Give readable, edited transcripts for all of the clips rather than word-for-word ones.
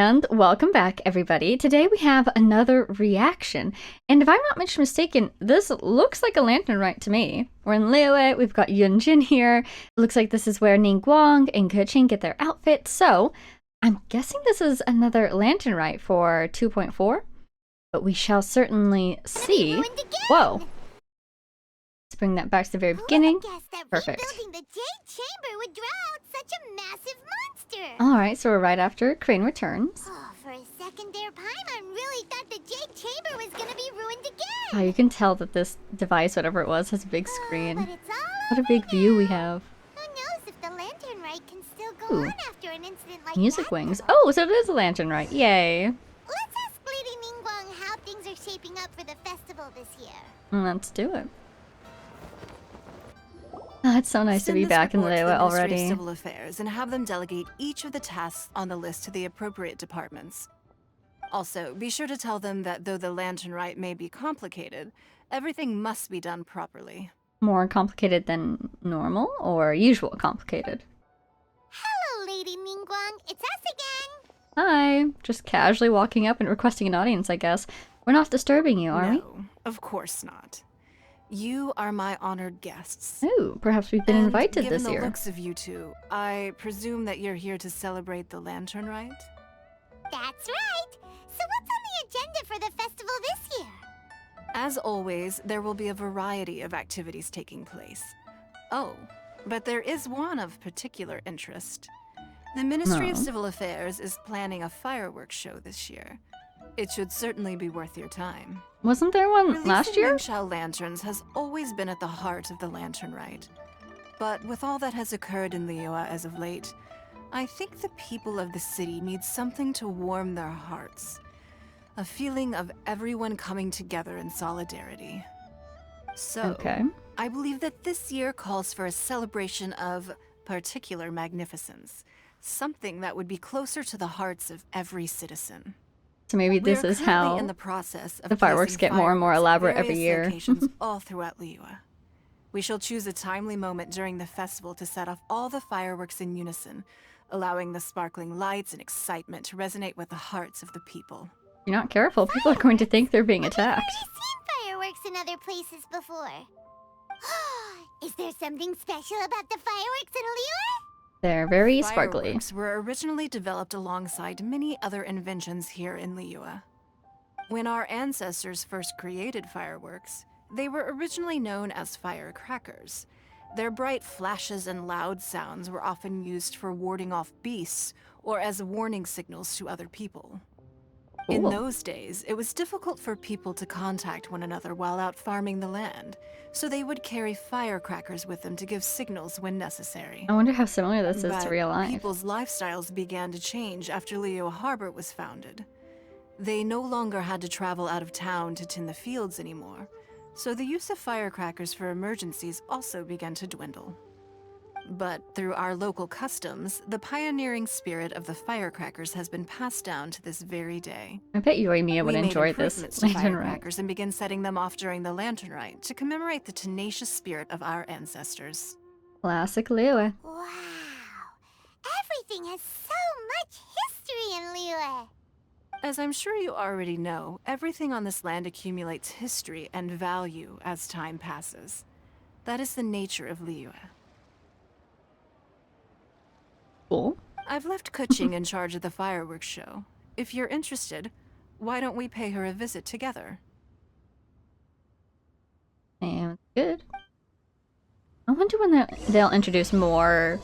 And welcome back, everybody. Today we have another reaction. And if I'm not much mistaken, this looks like a lantern rite to me. We're in Larua, we've got Yunjin here. It looks like this is where Ningguang and Keqing get their outfits. So I'm guessing this is another lantern rite for 2.4. But we shall certainly see. Whoa. Let's bring that back to the very beginning. Perfect. Rebuilding the Jade Chamber would draw out such a massive monster. Alright, so we're right after Crane returns. Oh, for a second there, Paimon really thought the Jade Chamber was gonna be ruined again. Oh, you can tell that this device, whatever it was, has a big screen. But it's all What a big view we have. Who knows if the lantern rite can still go Ooh. on after an incident like Music that, wings. though. Oh, so it is a lantern rite. Yay. Let's ask Lady Ningguang how things are shaping up for the festival this year. Let's do it. Oh, it's so nice to be back in Larua already. Civil Affairs and have them delegate each of the tasks on the list to the appropriate departments. Also, be sure to tell them that though the lantern rite may be complicated, everything must be done properly. More complicated than normal or usual complicated? Hello, Lady Ningguang. It's us again. Hi. Just casually walking up and requesting an audience, I guess. We're not disturbing you, are we? No, of course not. You are my honored guests. Ooh, perhaps we've been And invited given this the year. looks of you two, I presume that you're here to celebrate the lantern rite? That's right. So what's on the agenda for the festival this year? As always, there will be a variety of activities taking place. Oh, but there is one of particular interest. The Ministry of No. Civil Affairs is planning a fireworks show this year. It should certainly be worth your time. Wasn't there one last year? Releasing Ningxiao lanterns has always been at the heart of the lantern rite. But with all that has occurred in Larua as of late, I think the people of the city need something to warm their hearts. A feeling of everyone coming together in solidarity. So, Okay. I believe that this year calls for a celebration of particular magnificence. Something that would be closer to the hearts of every citizen. So maybe this We're is currently how in the process of the fireworks placing get more and more fireworks at elaborate every various year. locations all throughout Larua. We shall choose a timely moment during the festival to set off all the fireworks in unison, allowing the sparkling lights and excitement to resonate with the hearts of the people. If you're not careful, people are going to think they're being I've attacked. already seen fireworks in other places before. Is there something special about the fireworks in Larua? They're very sparkly. Fireworks were originally developed alongside many other inventions here in Larua. When our ancestors first created fireworks, they were originally known as firecrackers. Their bright flashes and loud sounds were often used for warding off beasts or as warning signals to other people. In Cool. those days, it was difficult for people to contact one another while out farming the land, so they would carry firecrackers with them to give signals when necessary. I wonder how similar this is But to real life. people's lifestyles began to change after Leo Harbor was founded. They no longer had to travel out of town to tend the fields anymore, so the use of firecrackers for emergencies also began to dwindle. But through our local customs, the pioneering spirit of the firecrackers has been passed down to this very day. I bet you and Mia would We made enjoy this improvements to lantern rite. firecrackers and began setting them off during the lantern rite to commemorate the tenacious spirit of our ancestors. Classic Larua. Wow. Everything has so much history in Larua. As I'm sure you already know, everything on this land accumulates history and value as time passes. That is the nature of Larua. Cool. I've left Keqing in charge of the fireworks show. If you're interested, why don't we pay her a visit together? And good. I wonder when they'll introduce more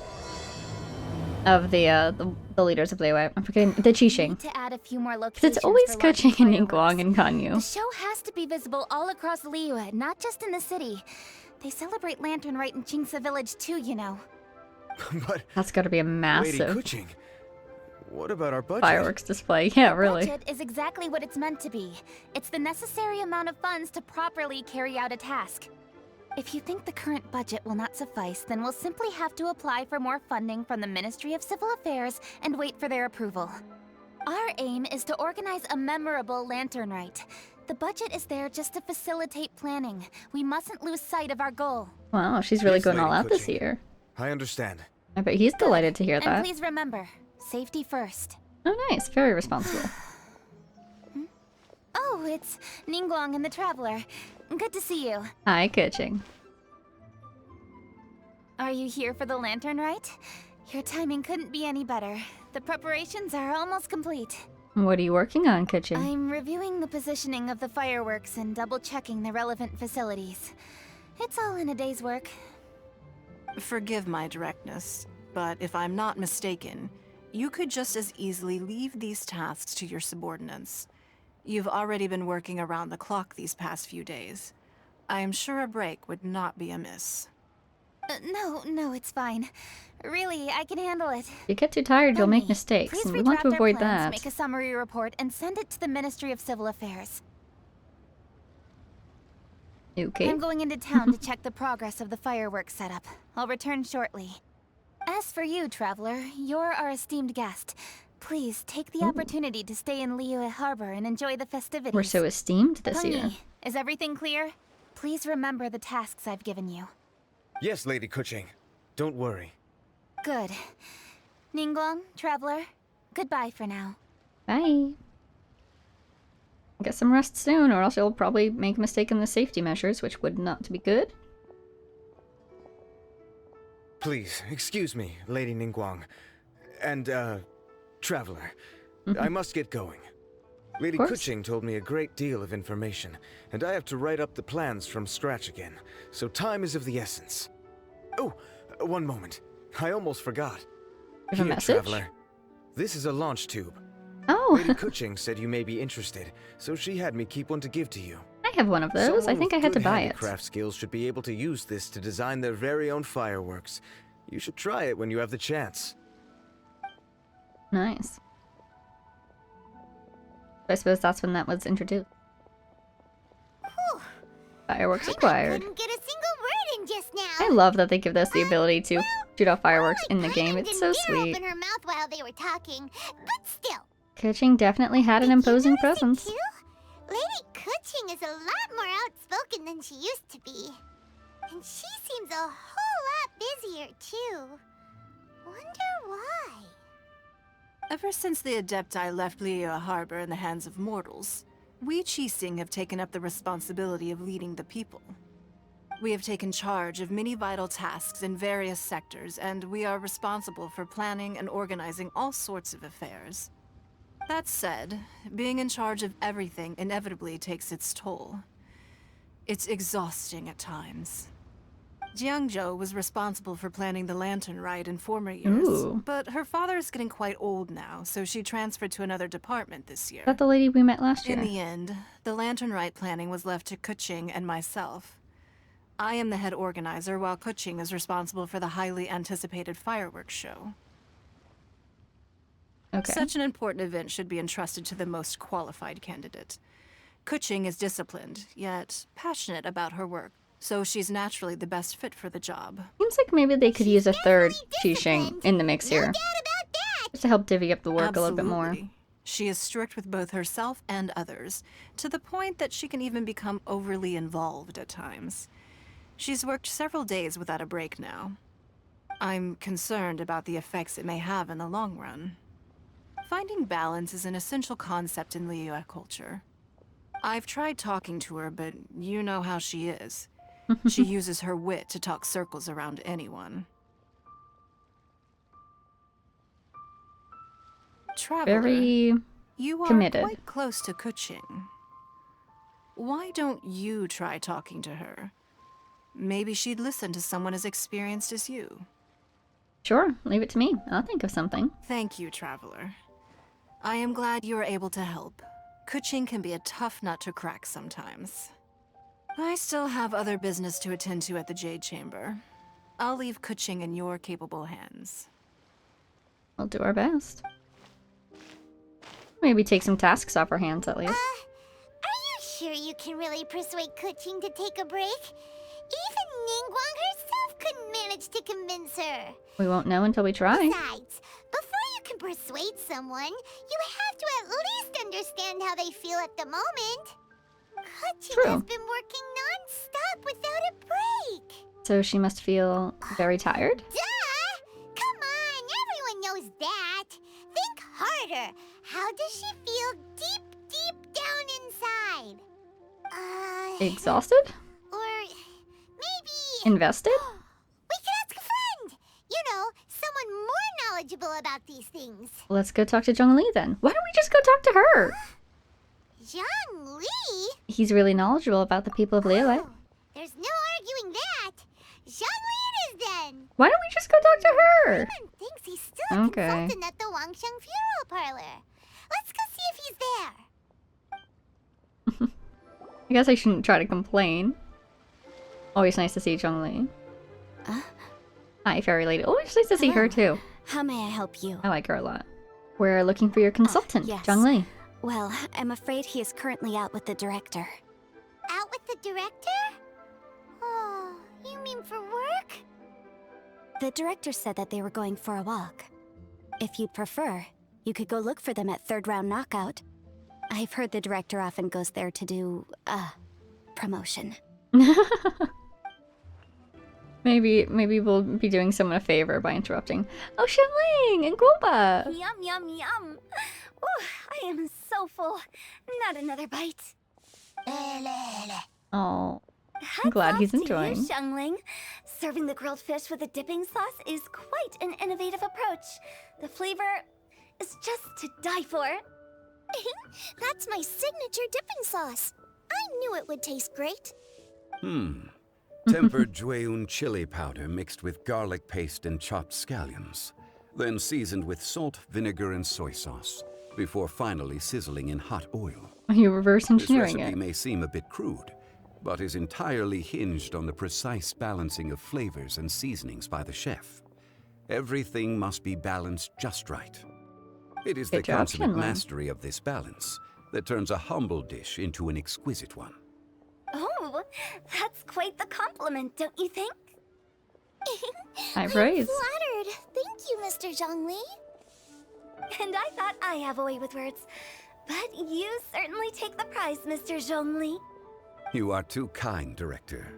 of the leaders of Larua. I'm forgetting the Qixing. Need to add a few more Because locations it's always for launching Keqing and fireworks. Ningguang and The Ganyu. show has to be visible all across Liyue, not just in the city. They celebrate Lantern Rite in Jingsa Village too, you know. But That's got to be a Lady massive Keqing, what about our budget? fireworks display. Yeah, really. Budget is exactly what it's meant to be. It's the necessary amount of funds to properly carry out a task. If you think the current budget will not suffice, then we'll simply have to apply for more funding from the Ministry of Civil Affairs and wait for their approval. Our aim is to organize a memorable Lantern Rite. The budget is there just to facilitate planning. We mustn't lose sight of our goal. Wow, she's really Yes, going all Lady out this Keqing. year. I understand. I bet he's delighted to hear And that. please remember, safety first. Oh, nice. Very responsible. Oh, it's Ningguang and the Traveler. Good to see you. Hi, Kuching. Are you here for the lantern rite? Your timing couldn't be any better. The preparations are almost complete. What are you working on, Kuching? I'm reviewing the positioning of the fireworks and double-checking the relevant facilities. It's all in a day's work. Forgive my directness, but if I'm not mistaken, you could just as easily leave these tasks to your subordinates. You've already been working around the clock these past few days. I am sure a break would not be amiss. No, it's fine. Really, I can handle it. If you get too tired, you'll make mistakes, Please and we want redraft to our avoid plans, that. make a summary report, and send it to the Ministry of Civil Affairs. Okay. I'm going into town to check the progress of the fireworks setup. I'll return shortly. As for you, Traveler, you're our esteemed guest. Please take the opportunity to stay in Liyue Harbor and enjoy the festivities. We're so esteemed this year. Pengyi, is everything clear? Please remember the tasks I've given you. Yes, Lady Kuching. Don't worry. Good. Ningguang, Traveler, goodbye for now. Bye. Get some rest soon, or else you'll probably make a mistake in the safety measures, which would not be good. Please, excuse me, Lady Ningguang. And, Traveler. I must get going. Lady course. Kuching told me a great deal of information, and I have to write up the plans from scratch again, so time is of the essence. Oh, one moment. I almost forgot. There's a Here, message? Traveler. This is a launch tube. Oh, Lady Kuching said you may be interested, so she had me keep one to give to you. I have one of those. I Someone think I with had to good buy it. handicraft skills should be able to use this to design their very own fireworks. You should try it when you have the chance. Nice. I suppose that's when that was introduced. Whew. Fireworks I acquired. couldn't get a single word in just now. I love that they give us the ability to shoot off fireworks in the game. It's so Didn't dare sweet. open her mouth while they were talking, but still. Kuching definitely had an Did you imposing notice it presence. too? Lady Kuching is a lot more outspoken than she used to be. And she seems a whole lot busier, too. Wonder why? Ever since the Adepti left Liyue Harbor in the hands of mortals, we Qixing have taken up the responsibility of leading the people. We have taken charge of many vital tasks in various sectors, and we are responsible for planning and organizing all sorts of affairs. That said, being in charge of everything inevitably takes its toll. It's exhausting at times. Jiangzhou was responsible for planning the lantern rite in former years, Ooh. but her father is getting quite old now, so she transferred to another department this year. Is that the lady we met last year? In the end, the lantern rite planning was left to Kuching and myself. I am the head organizer, while Kuching is responsible for the highly anticipated fireworks show. Okay. Such an important event should be entrusted to the most qualified candidate. Kuching is disciplined, yet passionate about her work, so she's naturally the best fit for the job. Seems like maybe they could use a third Definitely Qixing disciplined. in the mix No here. doubt about that. Just to help divvy up the work a little bit more. Absolutely. She is strict with both herself and others, to the point that she can even become overly involved at times. She's worked several days without a break now. I'm concerned about the effects it may have in the long run. Finding balance is an essential concept in Liyue culture. I've tried talking to her, but you know how she is. She uses her wit to talk circles around anyone. Traveler, Very you are committed. quite close to Kuching. Why don't you try talking to her? Maybe she'd listen to someone as experienced as you. Sure, leave it to me. I'll think of something. Thank you, Traveler. I am glad you were able to help. Kuching can be a tough nut to crack sometimes. I still have other business to attend to at the Jade Chamber. I'll leave Kuching in your capable hands. We'll do our best. Maybe take some tasks off our hands at least. Are you sure you can really persuade Kuching to take a break? Even Ningguang herself couldn't manage to convince her. We won't know until we try. Besides, before you can persuade someone, you have to at least understand how they feel at the moment. Kuching True. has been working non-stop without a break. So she must feel very tired? Duh! Come on, everyone knows that. Think hard her. How does she feel deep down inside? Exhausted? Or maybe... Invested? We could ask a friend! You know, someone more knowledgeable about these things. Let's go talk to Zhongli then. Why don't we just go talk to her? Zhang Li? He's really knowledgeable about the people of Liyue. Oh, there's no arguing that. Zhang Li it is then. Why don't we just go talk to her? Raymond thinks he's still a Okay. consultant at the Wangsheng Funeral Parlor. Let's go see if he's there. I guess I shouldn't try to complain. Always nice to see Zhongli. Hi, fairy lady. Always nice to see her too. How may I help you? I like her a lot. We're looking for your consultant, yes. Zhongli. Well, I'm afraid he is currently out with the director. Out with the director? Oh, you mean for work? The director said that they were going for a walk. If you'd prefer, you could go look for them at third round knockout. I've heard the director often goes there to do, promotion. Maybe we'll be doing someone a favor by interrupting. Oh, Shenling and Guoba! Yum, yum, yum. Ooh, I am so full. Not another bite. Oh, Hats glad off he's to enjoying. You, Xiangling. Serving the grilled fish with a dipping sauce is quite an innovative approach. The flavor is just to die for. That's my signature dipping sauce. I knew it would taste great. Tempered Jueyun chili powder mixed with garlic paste and chopped scallions, then seasoned with salt, vinegar, and soy sauce, before finally sizzling in hot oil. Are you reverse This engineering recipe it? may seem a bit crude, but is entirely hinged on the precise balancing of flavors and seasonings by the chef. Everything must be balanced just right. It is the Good job, consummate Shenlong. mastery of this balance that turns a humble dish into an exquisite one. Oh, that's quite the compliment, don't you think? High praise. Flattered. Thank you, Mr. Zhongli. And I thought I have a way with words. But you certainly take the prize, Mr. Zhongli. You are too kind, Director.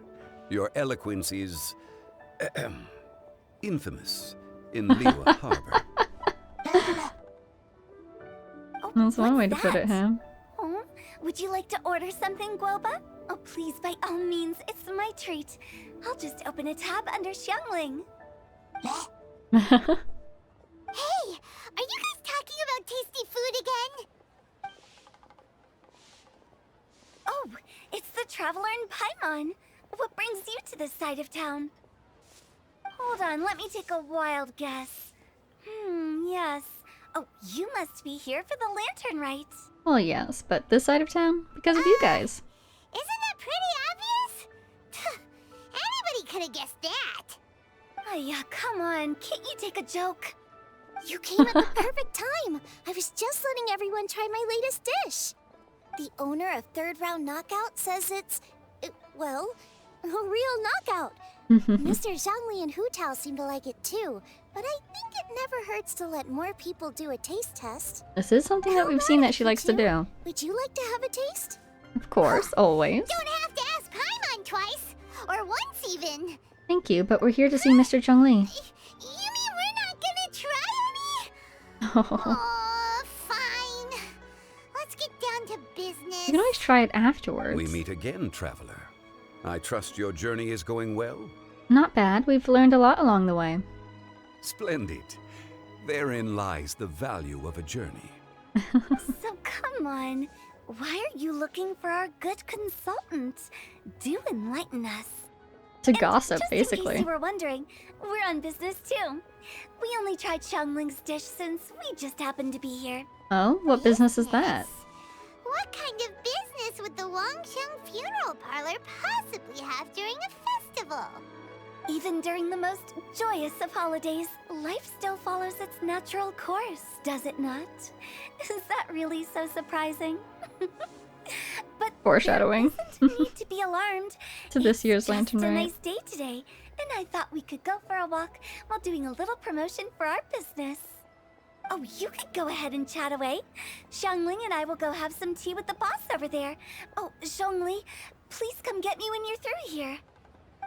Your eloquence is infamous in Larua Harbor. Oh, That's one way what's to put it, that? huh? Oh, would you like to order something, Guoba? Oh, please, by all means, it's my treat. I'll just open a tab under Xiangling. Hey, are you guys talking about tasty food again? Oh, it's the Traveler in Paimon. What brings you to this side of town? Hold on, let me take a wild guess. Yes. Oh, you must be here for the lantern rite. Well, yes, but this side of town? Because of you guys. Isn't that pretty obvious? Anybody could have guessed that. Oh yeah, come on, can't you take a joke? You came at the perfect time. I was just letting everyone try my latest dish. The owner of Third Round Knockout says it's, well, a real knockout. Mr. Zhangli and Hu Tao seem to like it too, but I think it never hurts to let more people do a taste test. This is something that we've seen that she likes to do. Would you like to have a taste? Of course, always. Don't have to ask Paimon twice, or once even. Thank you, but we're here to see Mr. Zhongli. You mean we're not gonna try any? Oh, Aw, fine. Let's get down to business. you can always try it afterwards. We meet again, Traveler. I trust your journey is going well? Not bad. We've learned a lot along the way. Splendid. Therein lies the value of a journey. So come on, why are you looking for our good consultant? Do enlighten us. To gossip, Just in case basically. you were wondering, we're on business too. We only tried Xiangling's dish since we just happened to be here. Oh, what business is that? What kind of business would the Wangsheng Funeral Parlor possibly have during a festival? Even during the most joyous of holidays, life still follows its natural course, does it not? Is that really so surprising? But Foreshadowing. there isn't need to be alarmed. To this It's year's just Lantern a Rite. nice day today, and I thought we could go for a walk while doing a little promotion for our business. Oh, you could go ahead and chat away. Xiangling and I will go have some tea with the boss over there. Oh, Zhongli, please come get me when you're through here.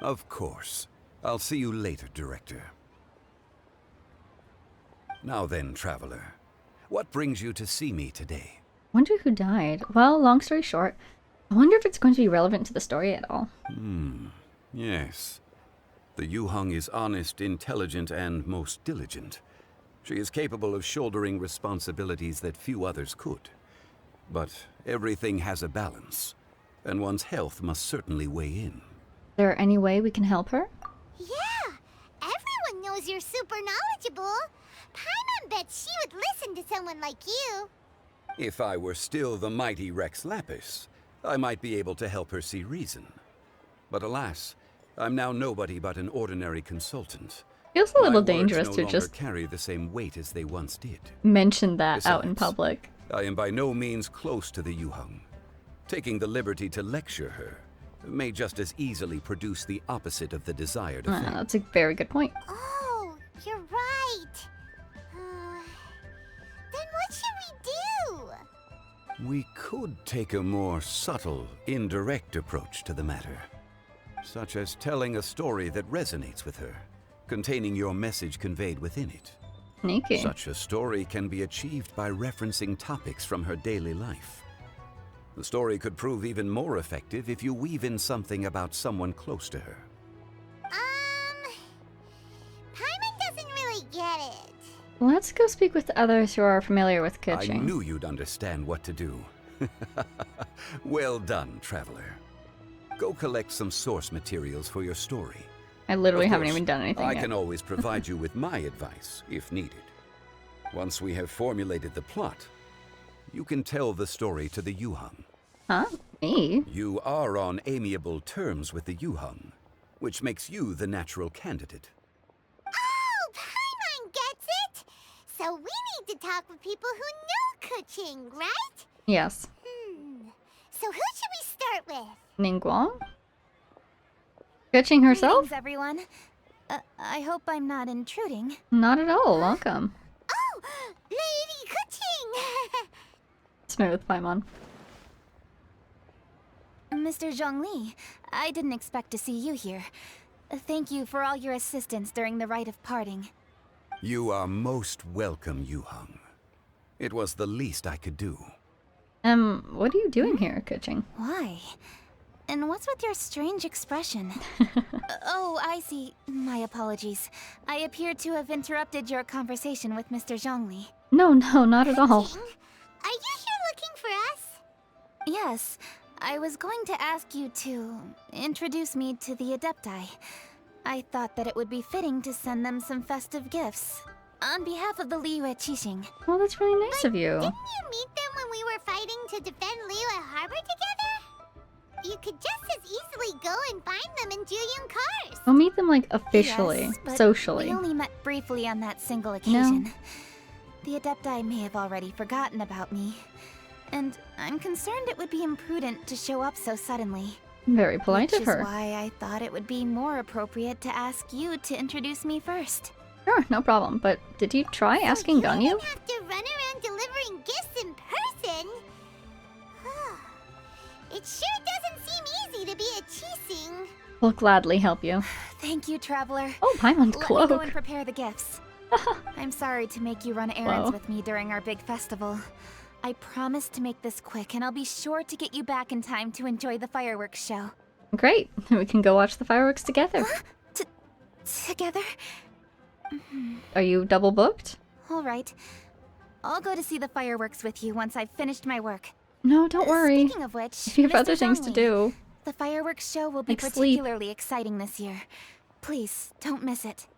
Of course. I'll see you later, Director. Now then, Traveler. What brings you to see me today? Wonder who died. Well, long story short, I wonder if it's going to be relevant to the story at all. Yes. The Yuhang is honest, intelligent, and most diligent. She is capable of shouldering responsibilities that few others could. But everything has a balance, and one's health must certainly weigh in. Is there any way we can help her? Yeah, everyone knows you're super knowledgeable. Paimon bets she would listen to someone like you. If I were still the mighty Rex Lapis, I might be able to help her see reason. But alas, I'm now nobody but an ordinary consultant. Feels a My little words dangerous no to longer just carry the same weight as they once did. mention that out in Besides, public. I am by no means close to the Yuhang. Taking the liberty to lecture her may just as easily produce the opposite of the desired effect. That's a very good point. Oh, you're right. Then what should we do? We could take a more subtle, indirect approach to the matter, such as telling a story that resonates with her, containing your message conveyed within it. Sneaky. Such a story can be achieved by referencing topics from her daily life. The story could prove even more effective if you weave in something about someone close to her. Paimon doesn't really get it. Let's go speak with others who are familiar with I coaching. knew you'd understand what to do. Well done, traveler. Go collect some source materials for your story. I literally Of haven't course, even done anything I yet. can always provide you with my advice, if needed. Once we have formulated the plot, you can tell the story to the Yuhang. Huh? Me? You are on amiable terms with the Yuhang, which makes you the natural candidate. Oh, Paimon gets it. So we need to talk with people who know Kuching, right? Yes. So who should we start with? Ningguang? Coaching herself? Greetings, everyone. I hope I'm not intruding. Not at all. Welcome. Oh, Lady Kuching. Smooth, Paimon. Mr. Zhongli, I didn't expect to see you here. Thank you for all your assistance during the rite of parting. You are most welcome, Yuhang. It was the least I could do. What are you doing here, coaching? Why? And what's with your strange expression? Oh, I see. My apologies. I appear to have interrupted your conversation with Mr. Zhongli. No, not at all. Kuching, are you here looking for us? Yes, I was going to ask you to introduce me to the Adepti. I thought that it would be fitting to send them some festive gifts. On behalf of the Liyue Qixing. Well, that's really nice of you. Didn't you meet them when we were fighting to defend Liyue Harbor together? You could just as easily go and find them in Juyun cars. We'll meet them, like, officially, Yes, but socially. we only met briefly on that single occasion. The Adepti may have already forgotten about me. And I'm concerned it would be imprudent to show up so suddenly. Very polite Which of is her. why I thought it would be more appropriate to ask you to introduce me first. Sure, no problem. But did you try asking You Ganyu? don't have to run around delivering gifts in person. It sure doesn't seem easy to be a Qixing. We'll gladly help you. Thank you, Traveler. Oh, Paimon's Let me go and cloak. prepare the gifts. I'm sorry to make you run errands Whoa. with me during our big festival. I promise to make this quick, and I'll be sure to get you back in time to enjoy the fireworks show. Great. We can go watch the fireworks together. Together? Are you double booked? All right. I'll go to see the fireworks with you once I've finished my work. No, don't worry. Speaking of which, If you have Mr. other things to Zhongli, do. the fireworks show will be Like sleep. particularly exciting this year. Please, don't miss it.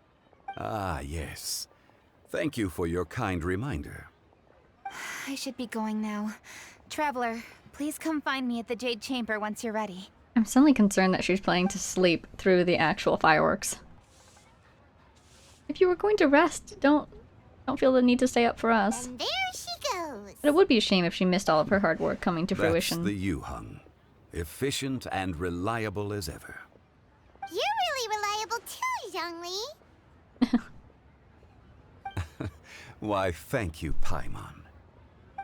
Ah, yes. Thank you for your kind reminder. I should be going now. Traveler, please come find me at the Jade Chamber once you're ready. I'm suddenly concerned that she's planning to sleep through the actual fireworks. If you were going to rest, don't feel the need to stay up for us. And there she goes. But it would be a shame if she missed all of her hard work coming to That's fruition. the Yuhang. Efficient and reliable as ever. You're really reliable too, Zhongli. Why, thank you, Paimon.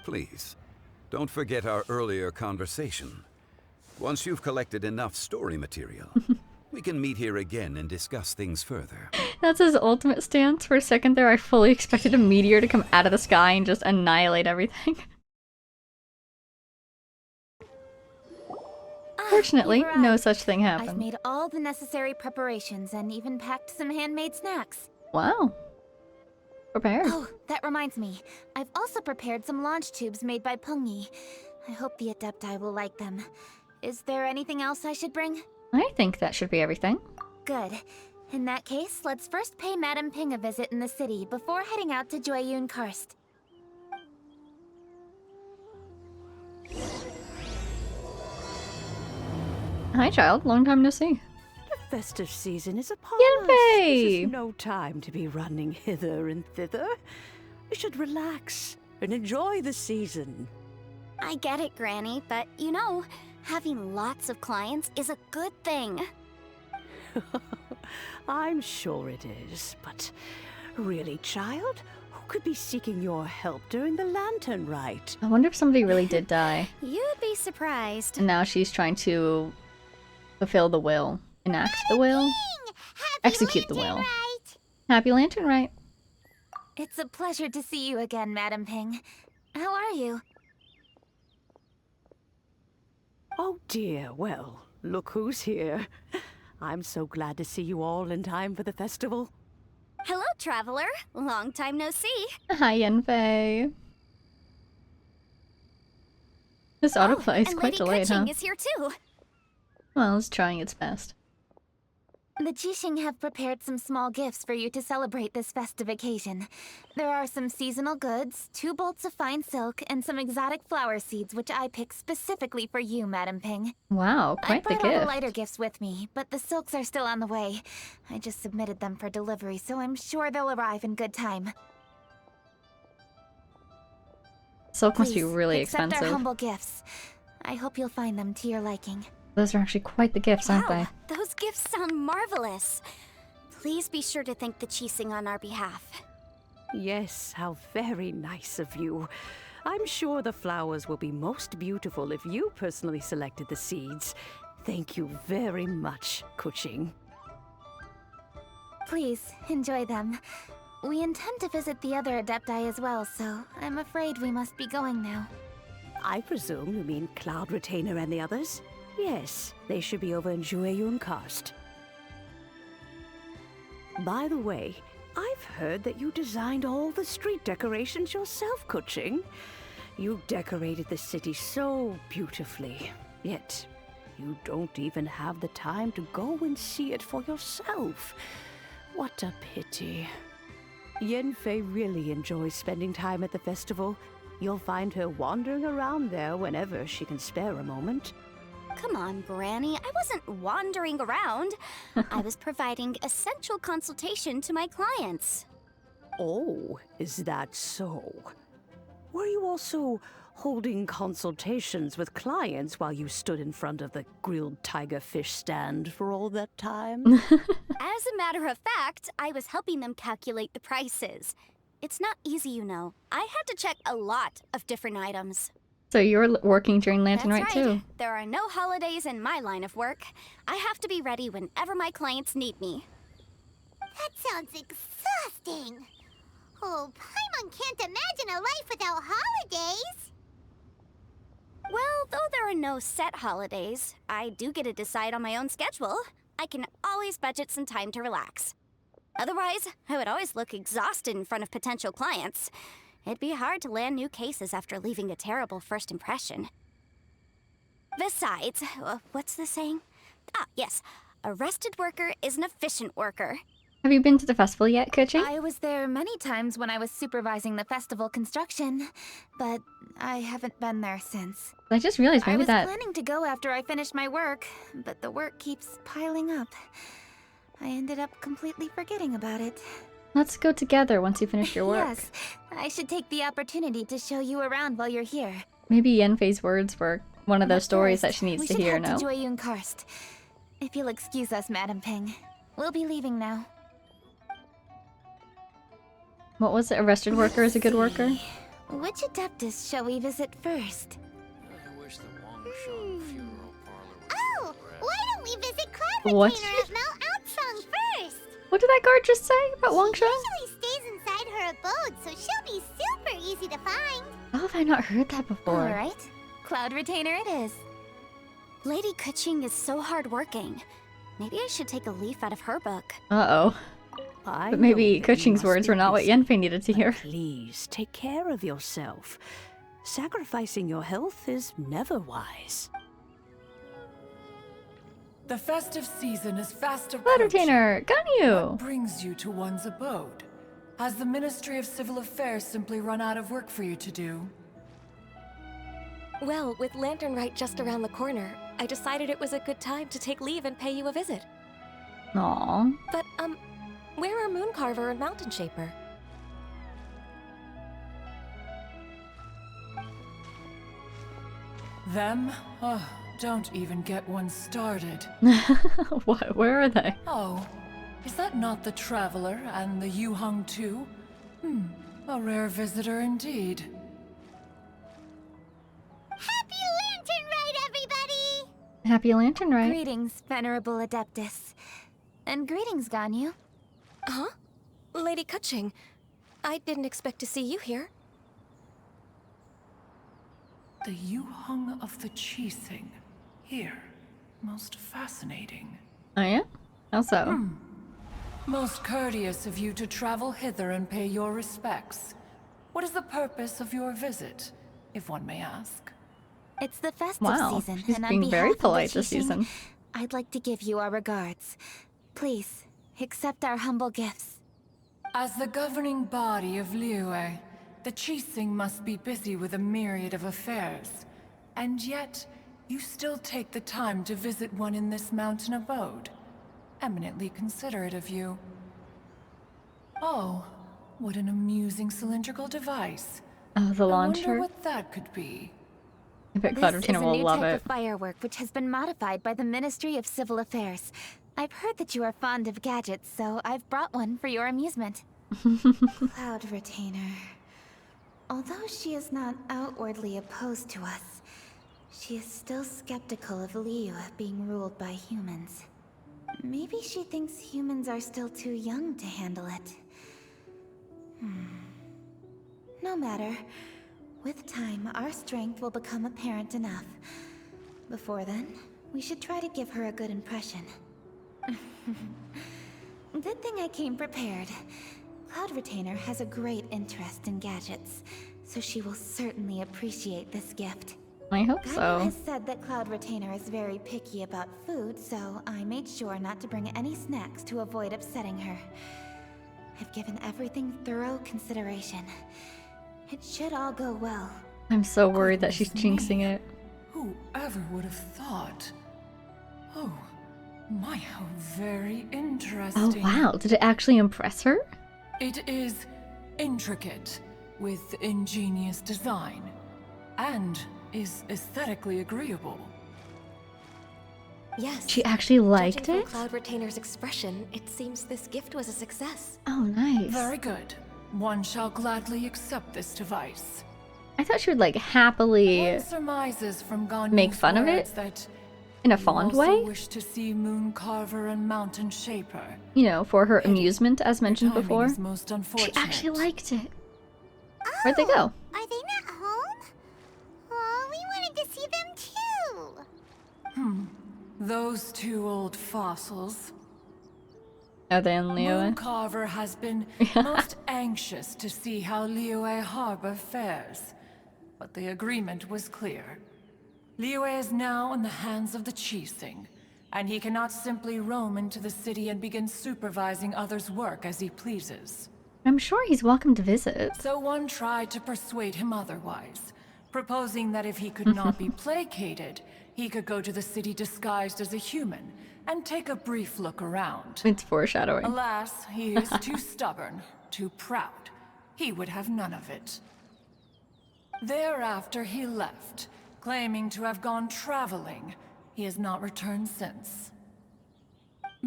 Please, don't forget our earlier conversation. Once you've collected enough story material, We can meet here again and discuss things further. That's his ultimate stance. For a second there, I fully expected a meteor to come out of the sky and just annihilate everything. Fortunately, you've no arrived. such thing I've happened. made all the necessary preparations and even packed some handmade snacks. Wow. Prepared. Oh, that reminds me. I've also prepared some launch tubes made by Pungi. I hope the Adepti will like them. Is there anything else I should bring? I think that should be everything. Good. In that case, let's first pay Madame Ping a visit in the city before heading out to Joyun Karst. Hi, child. Long time no see. The festive season is upon us. Yanfei! This is no time to be running hither and thither. We should relax and enjoy the season. I get it, Granny, but you know, having lots of clients is a good thing. I'm sure it is, but really, child, who could be seeking your help during the lantern rite? I wonder if somebody really did die. You'd be surprised. And now she's trying to fulfill the will. Enact the will. Happy Execute the Lantern will. Rite! Happy Lantern, right? It's a pleasure to see you again, Madame Ping. How are you? Oh dear, well, look who's here. I'm so glad to see you all in time for the festival. Hello, traveler. Long time no see. Hi, Yanfei. This autoplay is and quite Lady delayed, Kuching huh? is here too. Well, it's trying its best. The Jixing have prepared some small gifts for you to celebrate this festive occasion. There are some seasonal goods, 2 bolts of fine silk, and some exotic flower seeds which I picked specifically for you, Madame Ping. Wow, I quite the brought all the gift. lighter gifts with me, but the silks are still on the way. I just submitted them for delivery, so I'm sure they'll arrive in good time. Silk must be Please, really accept expensive. our humble gifts. I hope you'll find them to your liking. Those are actually quite the gifts, aren't they? Wow, those gifts sound marvelous. Please be sure to thank the Qixing on our behalf. Yes, how very nice of you. I'm sure the flowers will be most beautiful if you personally selected the seeds. Thank you very much, Kuching. Please, enjoy them. We intend to visit the other Adepti as well, so I'm afraid we must be going now. I presume you mean Cloud Retainer and the others? Yes, they should be over in Joyun Karst. By the way, I've heard that you designed all the street decorations yourself, Kuching. You decorated the city so beautifully, yet you don't even have the time to go and see it for yourself. What a pity. Yanfei really enjoys spending time at the festival. You'll find her wandering around there whenever she can spare a moment. Come on, Granny. I wasn't wandering around. I was providing essential consultation to my clients. Oh, is that so? Were you also holding consultations with clients while you stood in front of the grilled tiger fish stand for all that time? As a matter of fact, I was helping them calculate the prices. It's not easy, you know. I had to check a lot of different items. So you're working during Lantern That's Rite right. too. There are no holidays in my line of work. I have to be ready whenever my clients need me. That sounds exhausting. Oh, Paimon can't imagine a life without holidays. Well, though there are no set holidays, I do get to decide on my own schedule. I can always budget some time to relax. Otherwise, I would always look exhausted in front of potential clients. It'd be hard to land new cases after leaving a terrible first impression. Besides, what's the saying? Ah, yes. A rested worker is an efficient worker. Have you been to the festival yet, Kuching? I was there many times when I was supervising the festival construction, but I haven't been there since. I just realized I maybe was that... planning to go after I finished my work, but the work keeps piling up. I ended up completely forgetting about it. Let's go together once you finish your work. Yes, I should take the opportunity to show you around while you're here. Maybe Yanfei's words were one of those But stories that first, she needs we to should hear, head no? to Joyun Karst. If you'll excuse us, Madame Ping. We'll be leaving now. What was it? A rested worker is a good worker? Which Adeptus shall we visit first? Oh, why don't we visit Cloud What? Retainer at Mount Outsong first. What did that guard just say about Wang Sheng? Usually stays inside her abode, so she'll be super easy to find. How have I not heard that before? Alright, Cloud Retainer it is. Lady Kuching is so hardworking. Maybe I should take a leaf out of her book. Uh-oh. I But maybe know that you Kuching's must words be were not what busy, Yanfei needed to but hear. Please, take care of yourself. Sacrificing your health is never wise. The festive season is fast Cloud approaching. Retainer, Ganyu! What brings you to one's abode? Has the Ministry of Civil Affairs simply run out of work for you to do? Well, with Lantern Rite just around the corner, I decided it was a good time to take leave and pay you a visit. Aw. But, where are Mooncarver and Mountain Shaper? Them? Oh, don't even get one started. What? Where are they? Oh, is that not the Traveler and the Yuhang too? A rare visitor indeed. Happy Lantern Rite, everybody! Happy Lantern, right? Greetings, Venerable Adeptus. And greetings, Ganyu. Huh? Lady Kuching, I didn't expect to see you here. The Yuhang of the Qixing. Here. Most fascinating. Oh yeah? How so? Most courteous of you to travel hither and pay your respects. What is the purpose of your visit, if one may ask? It's the festive Wow, season, she's and on being behalf very of the polite this Qixing, season. I'd like to give you our regards. Please, accept our humble gifts. As the governing body of Liyue, the Qixing must be busy with a myriad of affairs. And yet, you still take the time to visit one in this mountain abode. Eminently considerate of you. Oh, what an amusing cylindrical device. Oh, the I launcher. wonder what that could be. I bet Cloud This is Retainer a will new love type it. of firework which has been modified by the Ministry of Civil Affairs. I've heard that you are fond of gadgets, so I've brought one for your amusement. Cloud Retainer. Although she is not outwardly opposed to us, she is still skeptical of Liyue being ruled by humans. Maybe she thinks humans are still too young to handle it. No matter. With time, our strength will become apparent enough. Before then, we should try to give her a good impression. Good thing I came prepared. Cloud Retainer has a great interest in gadgets, so she will certainly appreciate this gift. I hope Ganyu so. has said that Cloud Retainer is very picky about food, so I made sure not to bring any snacks to avoid upsetting her. I've given everything thorough consideration. It should all go well. I'm so worried that she's Goodness jinxing me. it. Whoever would have thought? Oh, my, how very Oh interesting. wow, did it actually impress her? It is intricate, with ingenious design, and is aesthetically agreeable. Yes. She actually liked Judging it? from Cloud Retainer's expression, it seems this gift was a success. Oh, nice. Very good. One shall gladly accept this device. I thought she would like happily, One surmises from Ganyu's make fun of it? words that in a You fond also way, wish to see Mooncarver and Mountain Shaper. you know, for her amusement, as mentioned Timing before. is most She unfortunate. actually liked it. Where'd they go? Are they not home? Oh, we wanted to see them too. Those two old fossils. Are they in Liyue? Mooncarver has been most anxious to see how Liyue Harbor fares. But the agreement was clear. Liyue is now in the hands of the Qixing, and he cannot simply roam into the city and begin supervising others' work as he pleases. I'm sure he's welcome to visit. So one tried to persuade him otherwise, proposing that if he could not be placated, he could go to the city disguised as a human and take a brief look around. It's foreshadowing. Alas, he is too stubborn, too proud. He would have none of it. Thereafter he left, claiming to have gone traveling. He has not returned since.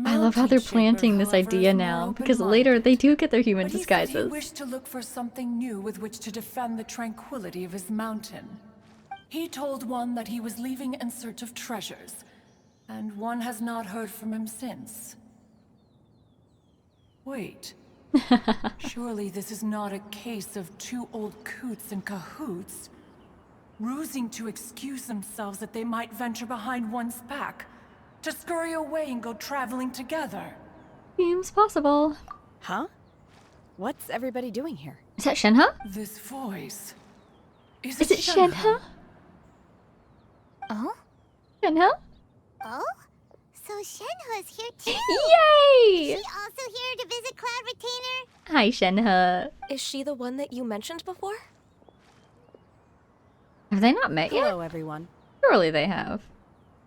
I love how they're planting this idea now, because later they do get their human But he said disguises. he wished to look for something new with which to defend the tranquility of his mountain. He told one that he was leaving in search of treasures, And one has not heard from him since. Wait. Surely this is not a case of two old coots in cahoots, rusing to excuse themselves that they might venture behind one's back, to scurry away and go traveling together. Seems possible. Huh? What's everybody doing here? Is that Shenhe? This voice... Is it Shenhe? Oh? Shenhe? Oh? So Shenhe's here too! Yay! Is she also here to visit Cloud Retainer? Hi, Shenhe. Is she the one that you mentioned before? Have they not met yet? Hello, everyone. Surely they have.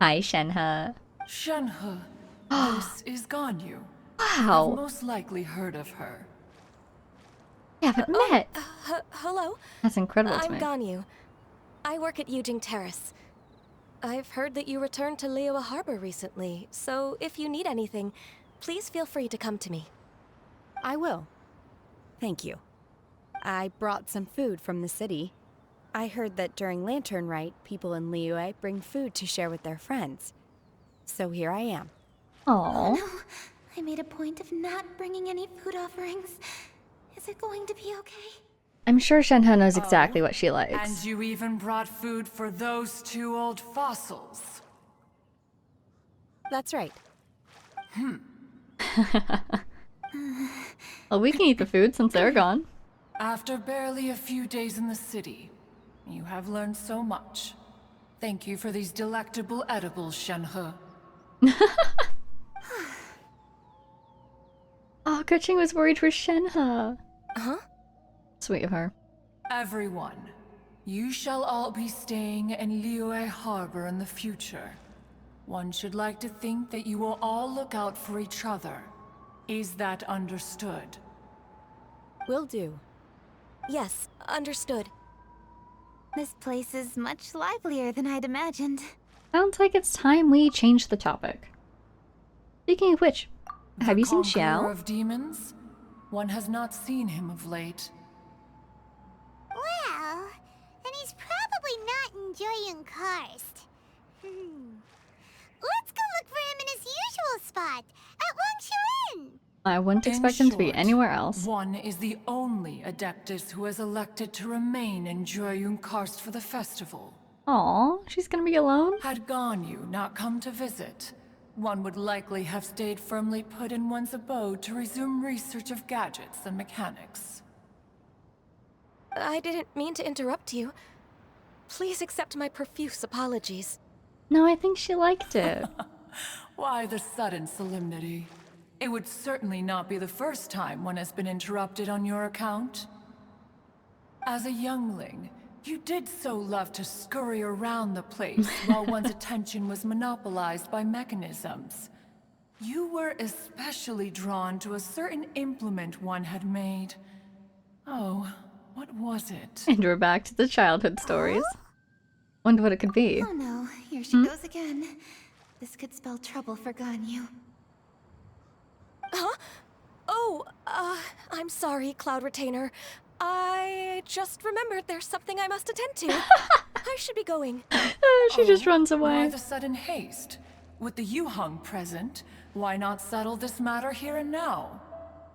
Hi, Shenhe. Shenhe, this is Ganyu. Wow. You've most likely heard of her. We haven't met. Hello? That's incredible to I'm me. Ganyu. I work at Yujing Terrace. I've heard that you returned to Liyue Harbor recently, so if you need anything, please feel free to come to me. I will. Thank you. I brought some food from the city. I heard that during Lantern Rite, people in Liyue bring food to share with their friends. So here I am. Aww. No, I made a point of not bringing any food offerings. Is it going to be okay? I'm sure Shenhe knows exactly what she likes. And you even brought food for those two old fossils. That's right. Well, we can eat the food since they're gone. After barely a few days in the city, you have learned so much. Thank you for these delectable edibles, Shenhe. Oh, Keqing was worried for Shenhe. Huh? Sweet of her. Everyone, you shall all be staying in Liyue Harbor in the future. One should like to think that you will all look out for each other. Is that understood? Will do. Yes, understood. This place is much livelier than I'd imagined. Sounds like it's time we change the topic. Speaking of which, have you seen Conqueror Xiao? of demons? One has not seen him of late. Well, then he's probably not enjoying Karst. Let's go look for him in his usual spot, at Wangshuin. I wouldn't In expect him to be short, anywhere else. One is the only Adeptus who has elected to remain in Jueyun Karst for the festival. Aw, she's gonna be alone? Had Ganyu not come to visit, one would likely have stayed firmly put in one's abode to resume research of gadgets and mechanics. I didn't mean to interrupt you. Please accept my profuse apologies. No, I think she liked it. Why the sudden solemnity? It would certainly not be the first time one has been interrupted on your account. As a youngling, you did so love to scurry around the place while one's attention was monopolized by mechanisms. You were especially drawn to a certain implement one had made. Oh, what was it? And we're back to the childhood stories. Wonder what it could be. Oh no, here she goes again. This could spell trouble for Ganyu. Huh? Oh, I'm sorry, Cloud Retainer. I just remembered there's something I must attend to. I should be going. She just runs Why away. the sudden haste? With the Yuheng present, why not settle this matter here and now?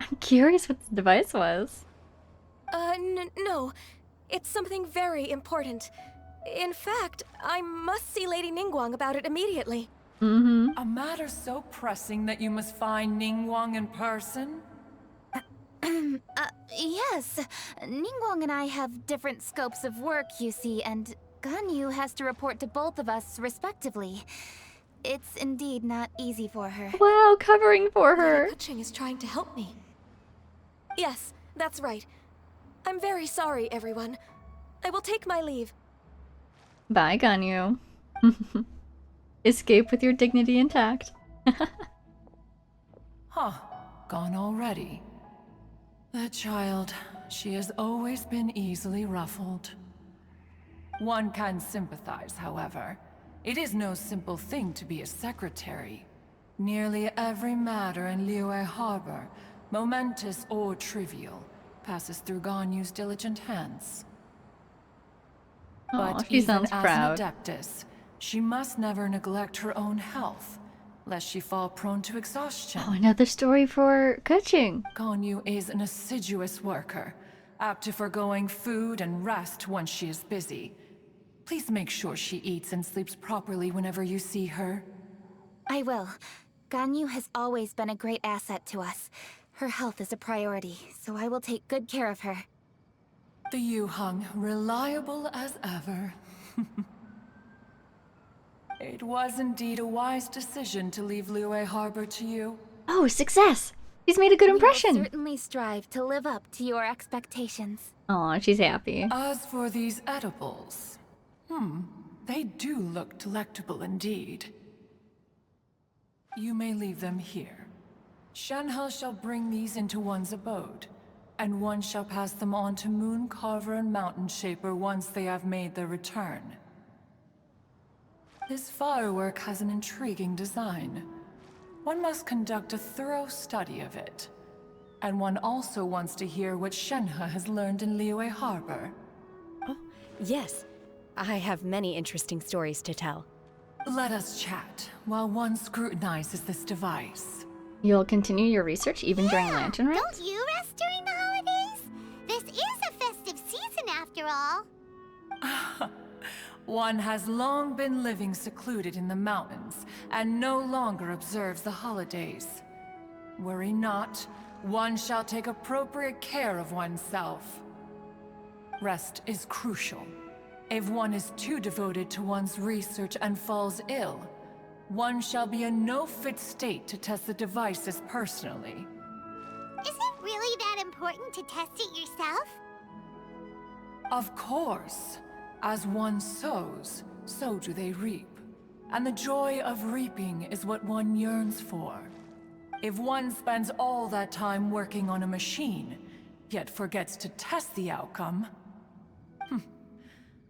I'm curious what the device was. No. It's something very important. In fact, I must see Lady Ningguang about it immediately. A matter so pressing that you must find Ningguang in person? Yes. Ningguang and I have different scopes of work, you see, and Ganyu has to report to both of us respectively. It's indeed not easy for her. Wow, covering for her. Lady Keqing is trying to help me. Yes, that's right. I'm very sorry, everyone. I will take my leave. Bye, Ganyu. Escape with your dignity intact. Huh, gone already. That child, she has always been easily ruffled. One can sympathize, however. It is no simple thing to be a secretary. Nearly every matter in Liyue Harbor, momentous or trivial, passes through Ganyu's diligent hands. Aw, But she even sounds as proud. an Adeptus, She must never neglect her own health, lest she fall prone to exhaustion. Oh, another story for coaching. Ganyu is an assiduous worker, apt to foregoing food and rest once she is busy. Please make sure she eats and sleeps properly whenever you see her. I will. Ganyu has always been a great asset to us. Her health is a priority, so I will take good care of her. The Yuhang, reliable as ever. It was indeed a wise decision to leave Liyue Harbor to you. Oh, success! He's made a good We will impression. certainly strive to live up to your expectations. Aw, she's happy. As for these edibles, they do look delectable indeed. You may leave them here. Shenhe shall bring these into one's abode, and one shall pass them on to Moon Carver and Mountain Shaper once they have made their return. This firework has an intriguing design. One must conduct a thorough study of it. And one also wants to hear what Shenhe has learned in Liyue Harbor. Oh, yes. I have many interesting stories to tell. Let us chat while one scrutinizes this device. You'll continue your research even during Lantern Rite? Don't you rest during the holidays? This is a festive season after all. One has long been living secluded in the mountains and no longer observes the holidays. Worry not, one shall take appropriate care of oneself. Rest is crucial. If one is too devoted to one's research and falls ill, one shall be in no fit state to test the devices personally. Is it really that important to test it yourself? Of course. As one sows, so do they reap. And the joy of reaping is what one yearns for. If one spends all that time working on a machine, yet forgets to test the outcome,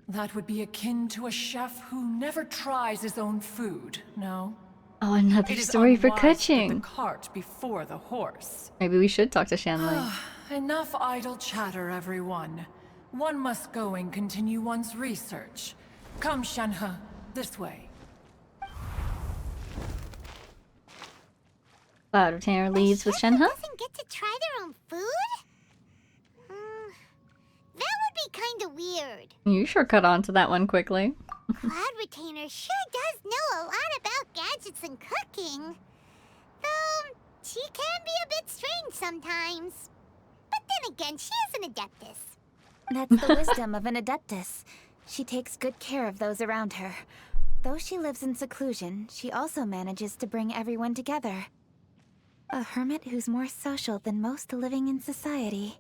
that would be akin to a chef who never tries his own food, no? Oh, another It is story for unwise to put coaching. the cart before the horse. Maybe we should talk to Shanley. Enough idle chatter, everyone. One must go and continue one's research. Come, Shenhe, this way. Cloud Retainer leaves with Shenhe Shenhe. doesn't get to try their own food? That would be kinda weird. You sure cut on to that one quickly. Cloud Retainer sure does know a lot about gadgets and cooking. Though, she can be a bit strange sometimes. But then again, she is an adeptus. That's the wisdom of an adeptus. She takes good care of those around her. Though she lives in seclusion, she also manages to bring everyone together. A hermit who's more social than most living in society.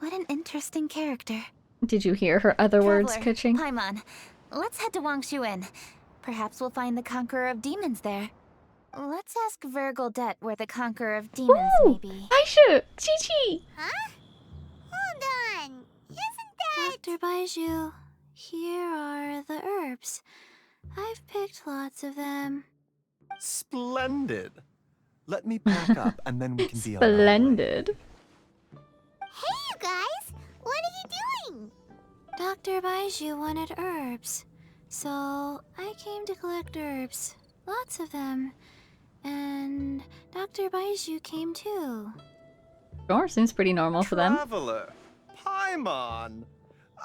What an interesting character. Did you hear her other words, Traveler, coaching? Paimon, let's head to Wangshuin. Perhaps we'll find the Conqueror of Demons there. Let's ask Vergildet where the Conqueror of Demons may Ooh! be. Aisha! Chi-Chi! Huh? Hold on. Isn't that... Dr. Baiju, here are the herbs. I've picked lots of them. Splendid. Let me pack up and then we can be on our way. Splendid. Hey, you guys! What are you doing? Dr. Baiju wanted herbs, so I came to collect herbs. Lots of them. And Dr. Baiju came too. Sure, seems pretty normal for them. Traveler, Paimon.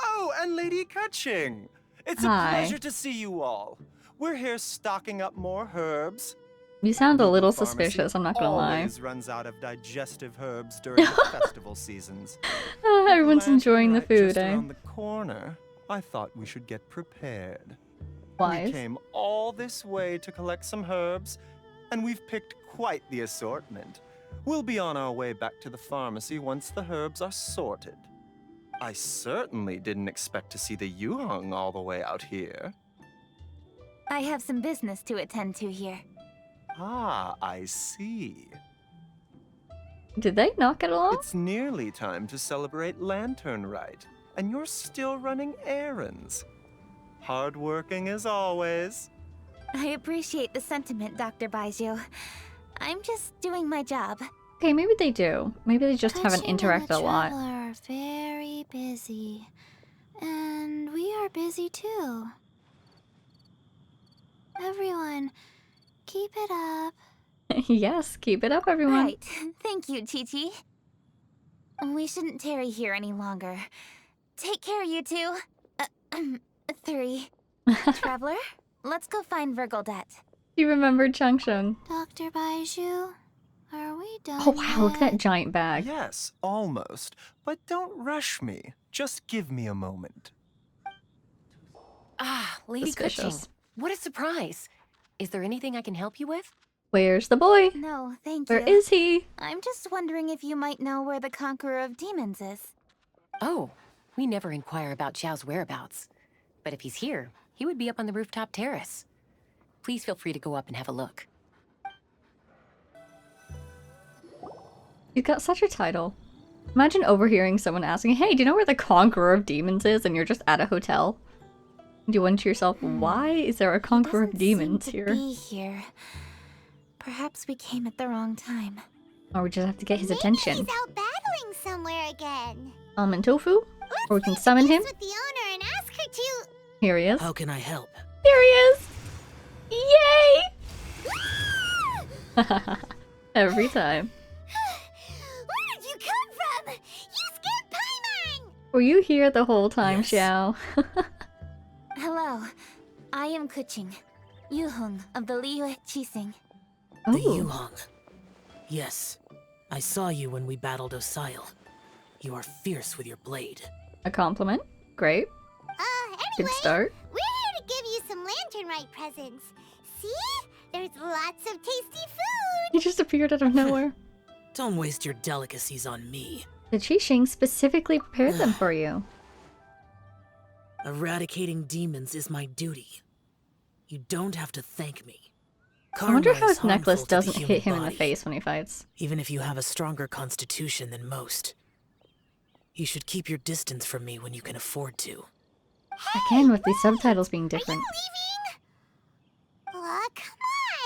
Oh, and Lady Kaching. It's Hi. a pleasure to see you all. We're here stocking up more herbs. You sound a little Pharmacy suspicious, I'm not gonna lie. always runs out of digestive herbs during the festival seasons. Everyone's Lantern enjoying the Rite food, just eh? around the corner. I thought we should get prepared. Wise. We came all this way to collect some herbs, and we've picked quite the assortment. We'll be on our way back to the pharmacy once the herbs are sorted. I certainly didn't expect to see the Yuhang all the way out here. I have some business to attend to here. Ah, I see. Did they not get along? It's nearly time to celebrate Lantern Rite, and you're still running errands. Hardworking as always. I appreciate the sentiment, Dr. Baiju. I'm just doing my job. Okay, maybe they do. Maybe they just haven't Kaching and the interacted a lot. Traveler are very busy. And we are busy too. Everyone, keep it up. Yes, keep it up, everyone. Right. Thank you, Chi-Chi. We shouldn't tarry here any longer. Take care, you two. 3. Traveler, let's go find Virgoldette. You remember Chung Chung? Dr. Baiju, are we done Oh wow, look at yet? that giant bag. Yes, almost. But don't rush me. Just give me a moment. Ah, Lady Suspicious. Kuching. What a surprise. Is there anything I can help you with? Where's the boy? No, thank Where you. is he? I'm just wondering if you might know where the Conqueror of Demons is. Oh, we never inquire about Xiao's whereabouts. But if he's here, he would be up on the rooftop terrace. Please feel free to go up and have a look. You've got such a title. Imagine overhearing someone asking, hey, do you know where the Conqueror of Demons is? And you're just at a hotel. Do you wonder to yourself, why is there a Conqueror of Demons here? Be here. Perhaps we came at the wrong time. Or we just have to get his Maybe attention. he's out battling somewhere again. Almond Tofu? Or we can summon him? With the owner and ask her to. Here he is. How can I help? Here he is! Yay! Every time. Where did you come from? You scared Paimon! Were you here the whole time, Xiao? Hello. I am Kuching, Yuhong of the Liyue Qixing. The Yuhong. Yes. I saw you when we battled Osile. You are fierce with your blade. A compliment. Great. Good Anyway, start. we're here to give you some Lantern Rite presents. See? There's lots of tasty food. He just appeared out of nowhere. Don't waste your delicacies on me. The Qixing specifically prepared them for you. Eradicating demons is my duty. You don't have to thank me. I wonder Karma how is his necklace harmful to the doesn't human hit him in the body, face when he fights. even if you have a stronger constitution than most. You should keep your distance from me when you can afford to. Again, with these subtitles being different. Aw, come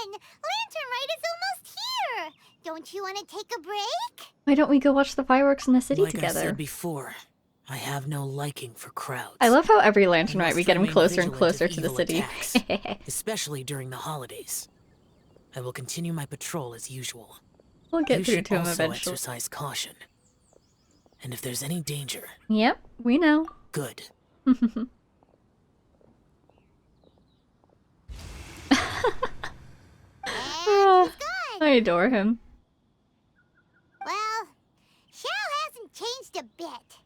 on! Lantern Rite is almost here! Don't you want to take a break? Why don't we go watch the fireworks in the city Like I together? said before, I have no liking for crowds. I love how every Lantern You Rite we must get him remain closer and vigilant closer of to the evil city. attacks, especially during the holidays. I will continue my patrol as usual. We'll get You through should to him also eventually. exercise caution. And if there's any danger, Yep, we know. good. I adore him. Well, Xiao hasn't changed a bit.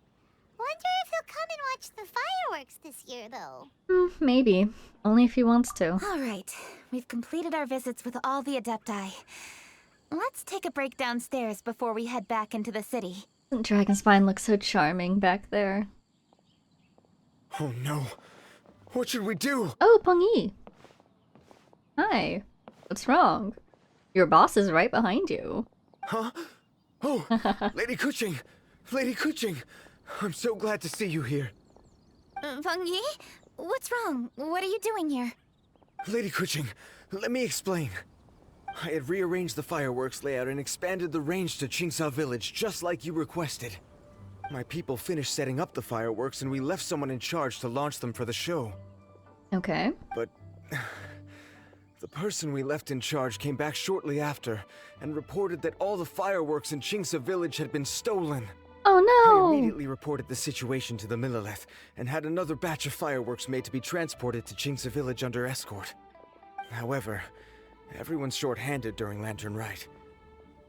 Wonder if he'll come and watch the fireworks this year, though. Maybe. Only if he wants to. All right. We've completed our visits with all the Adepti. Let's take a break downstairs before we head back into the city. Doesn't Dragonspine look so charming back there? Oh no. What should we do? Oh, Peng Yi. Hi. What's wrong? Your boss is right behind you. Huh? Oh, Lady Kuching! Lady Kuching! I'm so glad to see you here. Peng Yi? What's wrong? What are you doing here? Lady Kuching, let me explain. I had rearranged the fireworks layout and expanded the range to Qingsa Village just like you requested. My people finished setting up the fireworks and we left someone in charge to launch them for the show. Okay. But the person we left in charge came back shortly after and reported that all the fireworks in Qingsa Village had been stolen. Oh I no! immediately reported the situation to the Millelith and had another batch of fireworks made to be transported to Qingsa Village under escort. However, everyone's short-handed during Lantern Rite.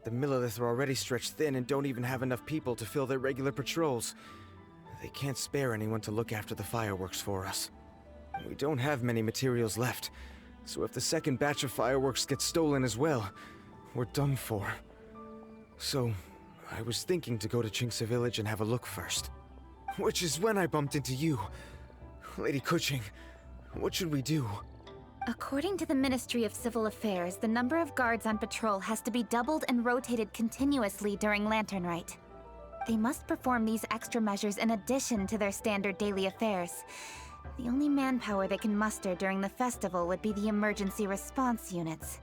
The Millelith are already stretched thin and don't even have enough people to fill their regular patrols. They can't spare anyone to look after the fireworks for us. We don't have many materials left, so if the second batch of fireworks gets stolen as well, we're done for. So, I was thinking to go to Qingsa Village and have a look first. Which is when I bumped into you. Lady Kuching, what should we do? According to the Ministry of Civil Affairs, the number of guards on patrol has to be doubled and rotated continuously during Lantern Rite. They must perform these extra measures in addition to their standard daily affairs. The only manpower they can muster during the festival would be the emergency response units.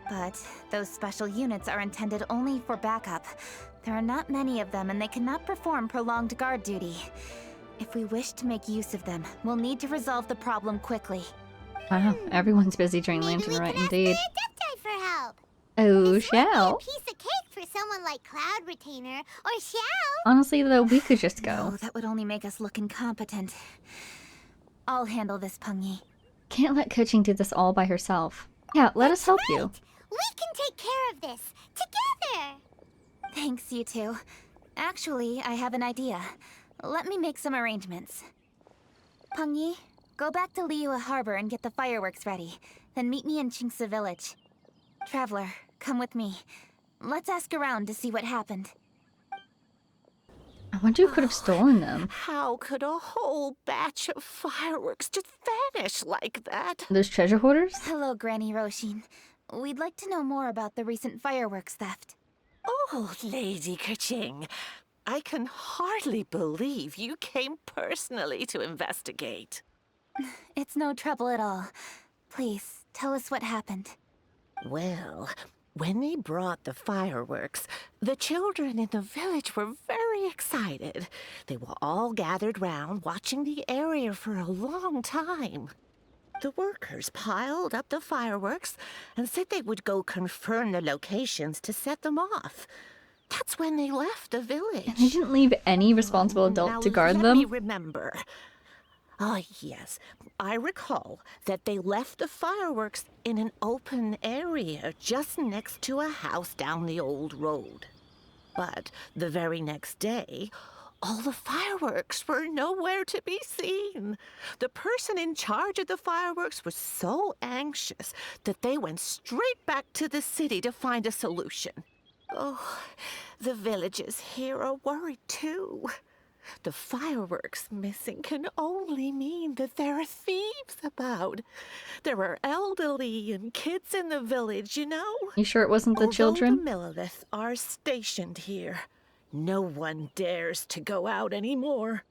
But those special units are intended only for backup. There are not many of them and they cannot perform prolonged guard duty. If we wish to make use of them, we'll need to resolve the problem quickly. Wow, everyone's busy during Lantern Rite indeed. Adepti for help. Oh, This would be a Shell. piece of cake for someone like Cloud Retainer or Shell. Honestly, though, we could just go. No, that would only make us look incompetent. I'll handle this, Pungy. Can't let Coaching do this all by herself. Yeah, let us help you. We can take care of this together. Thanks, you two. Actually, I have an idea. Let me make some arrangements. Pungy, go back to Liua Harbor and get the fireworks ready. Then meet me in Chingsa Village. Traveler, come with me. Let's ask around to see what happened. I wonder who could have stolen them. How could a whole batch of fireworks just vanish like that? Those treasure hoarders? Hello, Granny Roshin. We'd like to know more about the recent fireworks theft. Oh, Lady Kaching, I can hardly believe you came personally to investigate. It's no trouble at all. Please, tell us what happened. Well, when they brought the fireworks, the children in the village were very excited. They were all gathered round, watching the area for a long time. The workers piled up the fireworks and said they would go confirm the locations to set them off. That's when they left the village. And they didn't leave any responsible adult to guard let them? me remember. Ah, yes. I recall that they left the fireworks in an open area just next to a house down the old road. But the very next day, all the fireworks were nowhere to be seen. The person in charge of the fireworks was so anxious that they went straight back to the city to find a solution. Oh, the villagers here are worried too. The fireworks missing can only mean that there are thieves about. There are elderly and kids in the village, you know. You sure it wasn't the children? The Millelith are stationed here. No one dares to go out anymore.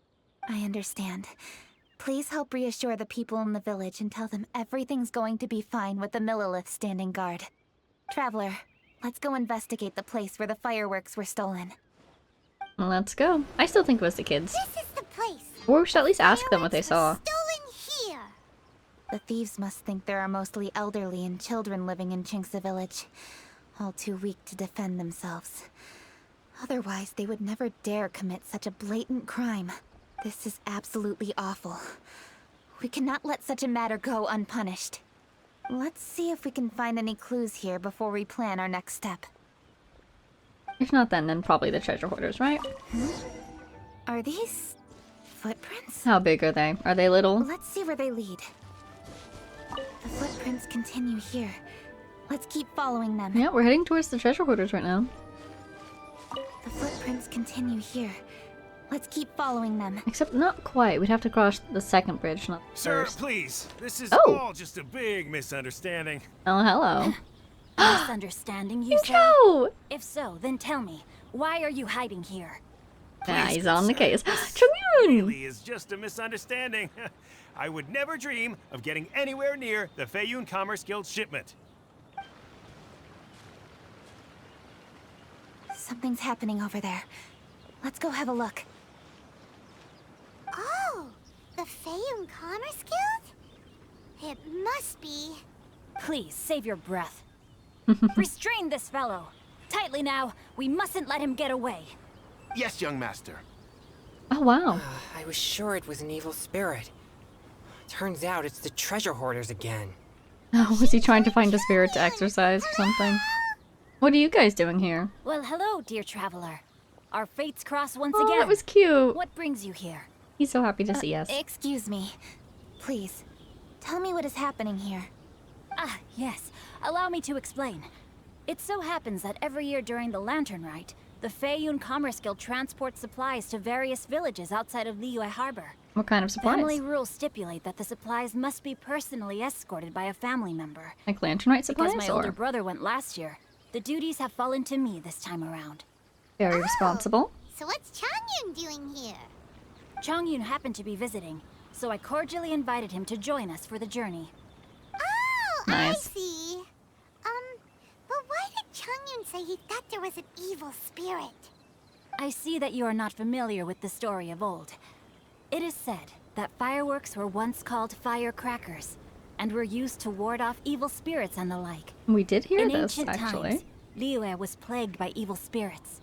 I understand. Please help reassure the people in the village and tell them everything's going to be fine with the Millelith standing guard. Traveler, let's go investigate the place where the fireworks were stolen. Let's go. I still think it was the kids. This is the place. Or we should at least ask them what they saw. Stolen here. The thieves must think there are mostly elderly and children living in Chingsa Village, all too weak to defend themselves. Otherwise, they would never dare commit such a blatant crime. This is absolutely awful. We cannot let such a matter go unpunished. Let's see if we can find any clues here before we plan our next step. If not then probably the treasure hoarders, right? Are these footprints? How big are they? Are they little? Let's see where they lead. The footprints continue here. Let's keep following them. Yeah, we're heading towards the treasure hoarders right now. The footprints continue here. Let's keep following them. Except not quite. We'd have to cross the second bridge, not the Sir, first. please. This is Oh. all just a big misunderstanding. Oh, hello. Misunderstanding, you say? No! If so, then tell me, why are you hiding here? Yeah, he's on the case. This Chungyun! really is just a misunderstanding. I would never dream of getting anywhere near the Feiyun Commerce Guild shipment. Something's happening over there. Let's go have a look. Oh, the Feiyun Commerce Guild? It must be. Please, save your breath. Restrain this fellow. Tightly now, we mustn't let him get away. Yes, young master. Oh, wow. I was sure it was an evil spirit. Turns out it's the treasure hoarders again. Oh, was he trying to find a spirit to exercise or something? What are you guys doing here? Well, hello, dear traveler. Our fates cross once Oh, again. that was cute. What brings you here? He's so happy to see us. Excuse me. Please, tell me what is happening here. Ah, yes. Allow me to explain. It so happens that every year during the Lantern Rite, the Feiyun Commerce Guild transports supplies to various villages outside of Liyue Harbor. What kind of supplies? Family rules stipulate that the supplies must be personally escorted by a family member. Like Lantern Rite supplies, Because my or? older brother went last year, the duties have fallen to me this time around. Very responsible. So what's Changyun doing here? Changyun happened to be visiting, so I cordially invited him to join us for the journey. Oh, Nice. I see. But why did Changyun say he thought there was an evil spirit? I see that you are not familiar with the story of old. It is said that fireworks were once called firecrackers, and were used to ward off evil spirits and the like. We did hear In this, ancient actually. times, Liyue was plagued by evil spirits.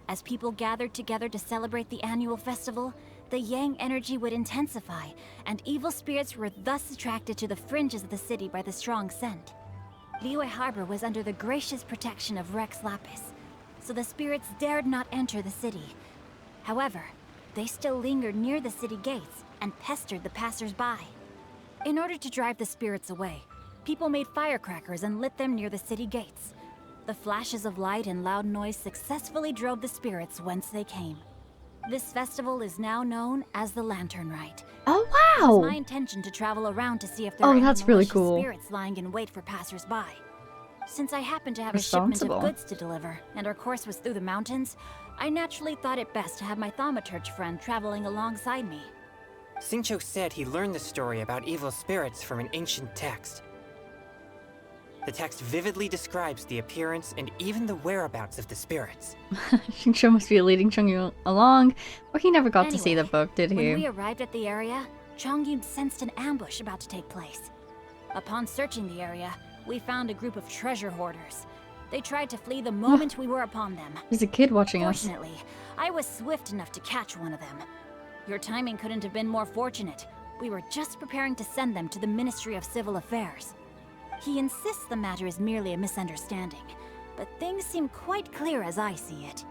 As people gathered together to celebrate the annual festival, the yang energy would intensify, and evil spirits were thus attracted to the fringes of the city by the strong scent. Liyue Harbor was under the gracious protection of Rex Lapis, so the spirits dared not enter the city. However, they still lingered near the city gates and pestered the passers-by. In order to drive the spirits away, people made firecrackers and lit them near the city gates. The flashes of light and loud noise successfully drove the spirits whence they came. This festival is now known as the Lantern Rite. Oh, It wow! was my intention to travel around to see if there Oh, are any that's really malicious cool. spirits lying in wait for passers-by. Since I happened to have a shipment of Responsible. goods to deliver, and our course was through the mountains, I naturally thought it best to have my thaumaturge friend traveling alongside me. Xingqiu said he learned the story about evil spirits from an ancient text. The text vividly describes the appearance and even the whereabouts of the spirits. Xingqiu must be leading Chongyun along, or he never got to see the book, did he? When we arrived at the area, Chongyun sensed an ambush about to take place. Upon searching the area, we found a group of treasure hoarders. They tried to flee the moment we were upon them. There's a kid watching us. Fortunately, I was swift enough to catch one of them. Your timing couldn't have been more fortunate. We were just preparing to send them to the Ministry of Civil Affairs. He insists the matter is merely a misunderstanding, but things seem quite clear as I see it.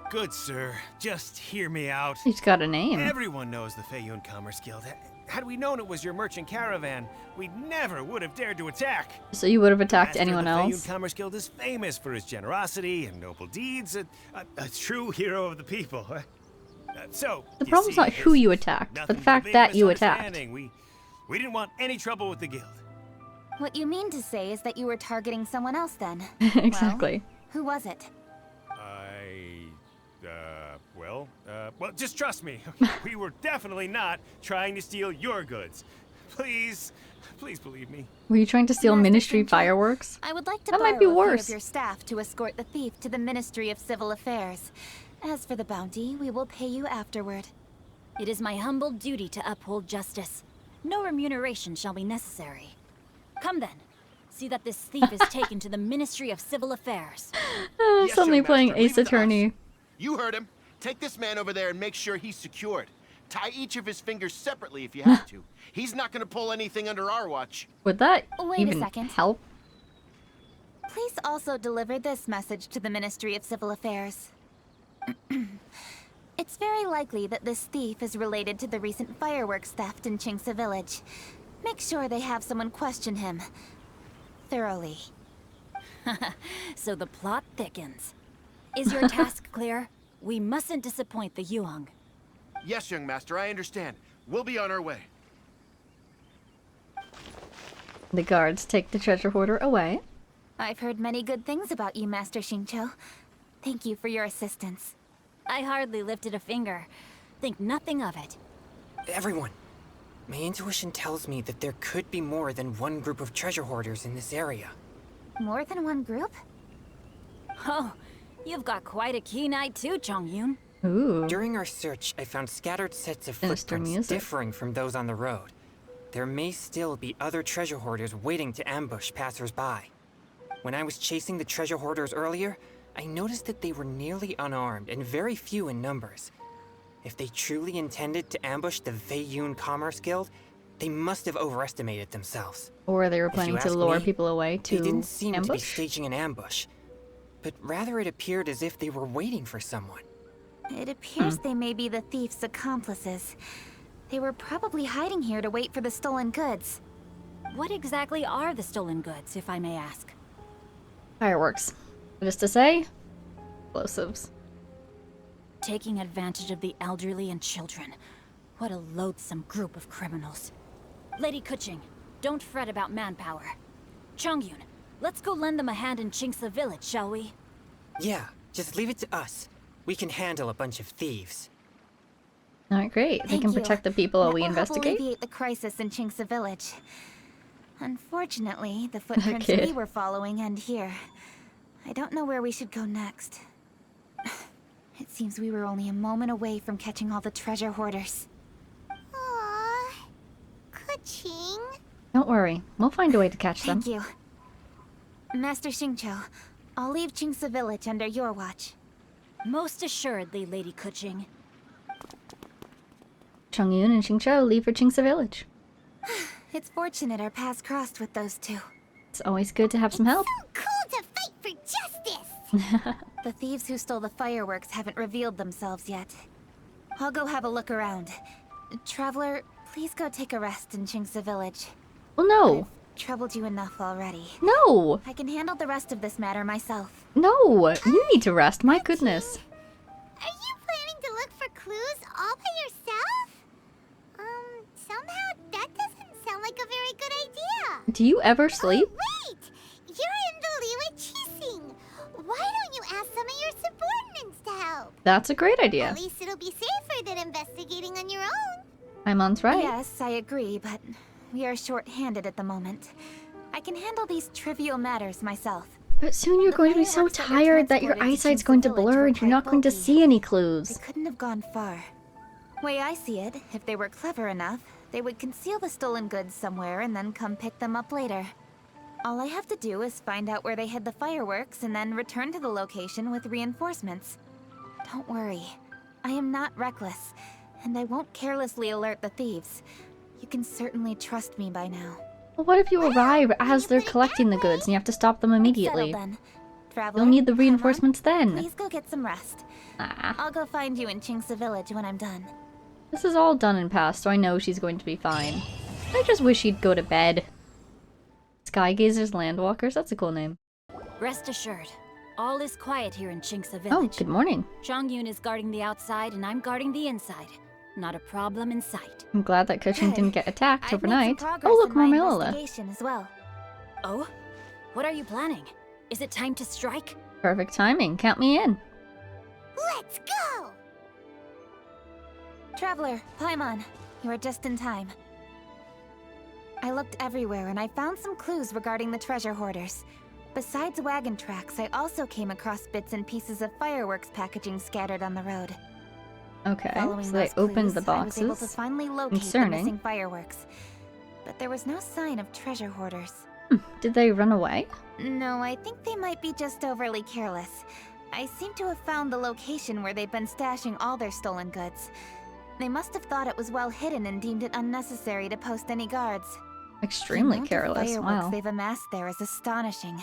Good sir, just hear me out. He's got a name. Everyone knows the Feiyun Commerce Guild. Had we known it was your merchant caravan, we never would have dared to attack. So you would have attacked Master of anyone the else? Feiyun Commerce Guild is famous for his generosity and noble deeds, a true hero of the people. So The you problem's see, not who it's you attacked, but nothing the but a fact big that you attacked. misunderstanding. We didn't want any trouble with the guild. What you mean to say is that you were targeting someone else then? Exactly. Well, who was it? Well, just trust me. We were definitely not trying to steal your goods. Please believe me. Were you trying to steal Master Ministry Xingqiu, fireworks? I would like to That borrow might be a few worse. of your staff to escort the thief to the Ministry of Civil Affairs. As for the bounty, we will pay you afterward. It is my humble duty to uphold justice. No remuneration shall be necessary. Come then. See that this thief is taken to the Ministry of Civil Affairs. Suddenly young playing master, leave Ace it to us. Attorney. You heard him. Take this man over there and make sure he's secured. Tie each of his fingers separately if you have to. He's not gonna pull anything under our watch. Would that Wait a even second. help? Please also deliver this message to the Ministry of Civil Affairs. It's very likely that this thief is related to the recent fireworks theft in Qingce Village. Make sure they have someone question him thoroughly. So the plot thickens. Is your task clear? We mustn't disappoint the Yuang. Yes, young master, I understand. We'll be on our way. The guards take the treasure hoarder away. I've heard many good things about you, Master Xingqiu. Thank you for your assistance. I hardly lifted a finger. Think nothing of it. Everyone, my intuition tells me that there could be more than one group of treasure hoarders in this area. More than one group? Oh, you've got quite a keen eye too, Chongyun. Ooh. During our search, I found scattered sets of Sinister footprints music. differing from those on the road. There may still be other treasure hoarders waiting to ambush passers-by. When I was chasing the treasure hoarders earlier, I noticed that they were nearly unarmed and very few in numbers. If they truly intended to ambush the Feiyun Commerce Guild, they must have overestimated themselves. Or they were If planning you to ask lure me, people away to They didn't seem to be ambush. staging an ambush, but rather it appeared as if they were waiting for someone. It appears they may be the thief's accomplices. They were probably hiding here to wait for the stolen goods. What exactly are the stolen goods, if I may ask? Fireworks. That is to say, explosives. Taking advantage of the elderly and children. What a loathsome group of criminals. Lady Kuching, don't fret about manpower. Chongyun, let's go lend them a hand in Qingce Village, shall we? Yeah, just leave it to us. We can handle a bunch of thieves. Alright, great. They Thank can you. protect the people while That we will help investigate. alleviate the crisis in Qingce Village. Unfortunately, the footprints kid. we were following end here. I don't know where we should go next. It seems we were only a moment away from catching all the treasure hoarders. Aww. Kuching. Don't worry. We'll find a way to catch them. Thank you. Master Xingqiu, I'll leave Qingce Village under your watch. Most assuredly, Lady Kuching. Chongyun and Xingqiu leave for Qingce Village. It's fortunate our paths crossed with those two. It's always good to have some help. So cool to fight for justice! The thieves who stole the fireworks haven't revealed themselves yet. I'll go have a look around. Traveler, please go take a rest in Qingce Village. Well, no. I've troubled you enough already. No. I can handle the rest of this matter myself. No. You need to rest. My goodness. Are you planning to look for clues all by yourself? Somehow that doesn't sound like a very good idea. Do you ever sleep? Oh, wait! You're in the Liwa Qixing. Why don't you ask some of your subordinates to help? That's a great idea. At least it'll be safer than investigating on your own. Paimon's right. Yes, I agree, but we are short-handed at the moment. I can handle these trivial matters myself. But soon you're going to be so tired that your eyesight's going to blur and you're not going to see any clues. They couldn't have gone far. Way I see it, if they were clever enough, they would conceal the stolen goods somewhere and then come pick them up later. All I have to do is find out where they hid the fireworks and then return to the location with reinforcements. Don't worry. I am not reckless, and I won't carelessly alert the thieves. You can certainly trust me by now. Well, what if you arrive as they're collecting the goods and you have to stop them immediately? Then. Traveler, You'll need the reinforcements then. Please go get some rest. Ah. I'll go find you in Qingce Village when I'm done. This is all done and past, so I know she's going to be fine. I just wish she'd go to bed. Skygazers Landwalkers? That's a cool name. Rest assured, all is quiet here in Qingce Village. Oh, good morning. Chongyun is guarding the outside and I'm guarding the inside. Not a problem in sight. I'm glad that Kuching didn't get attacked I've made some overnight. progress Oh, look, in my more Milila. investigation as well. Oh? What are you planning? Is it time to strike? Perfect timing. Count me in. Let's go! Traveler, Paimon, you are just in time. I looked everywhere and I found some clues regarding the treasure hoarders. Besides wagon tracks, I also came across bits and pieces of fireworks packaging scattered on the road. Okay, Following so they those opened clues, the I was able to boxes. finally locate the Concerning. missing fireworks. But there was no sign of treasure hoarders. Did they run away? No, I think they might be just overly careless. I seem to have found the location where they've been stashing all their stolen goods. They must have thought it was well hidden and deemed it unnecessary to post any guards. Extremely The amount of careless. fireworks Wow. they've amassed there is astonishing.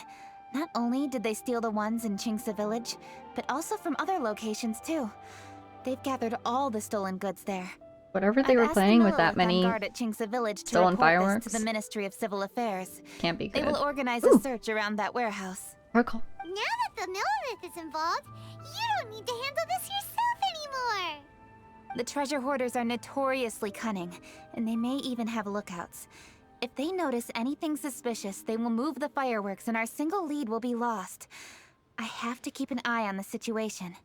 Not only did they steal the ones in Qingce Village, but also from other locations too. They've gathered all the stolen goods there. Whatever they I've were asked the planning with Millelith that on many guard at Qingce Village to stolen report fireworks. this to the Ministry of Civil Affairs. Can't be They good. will organize a search around that warehouse. Oracle. Now that the Millelith is involved, you don't need to handle this yourself anymore! The treasure hoarders are notoriously cunning, and they may even have lookouts. If they notice anything suspicious, they will move the fireworks and our single lead will be lost. I have to keep an eye on the situation.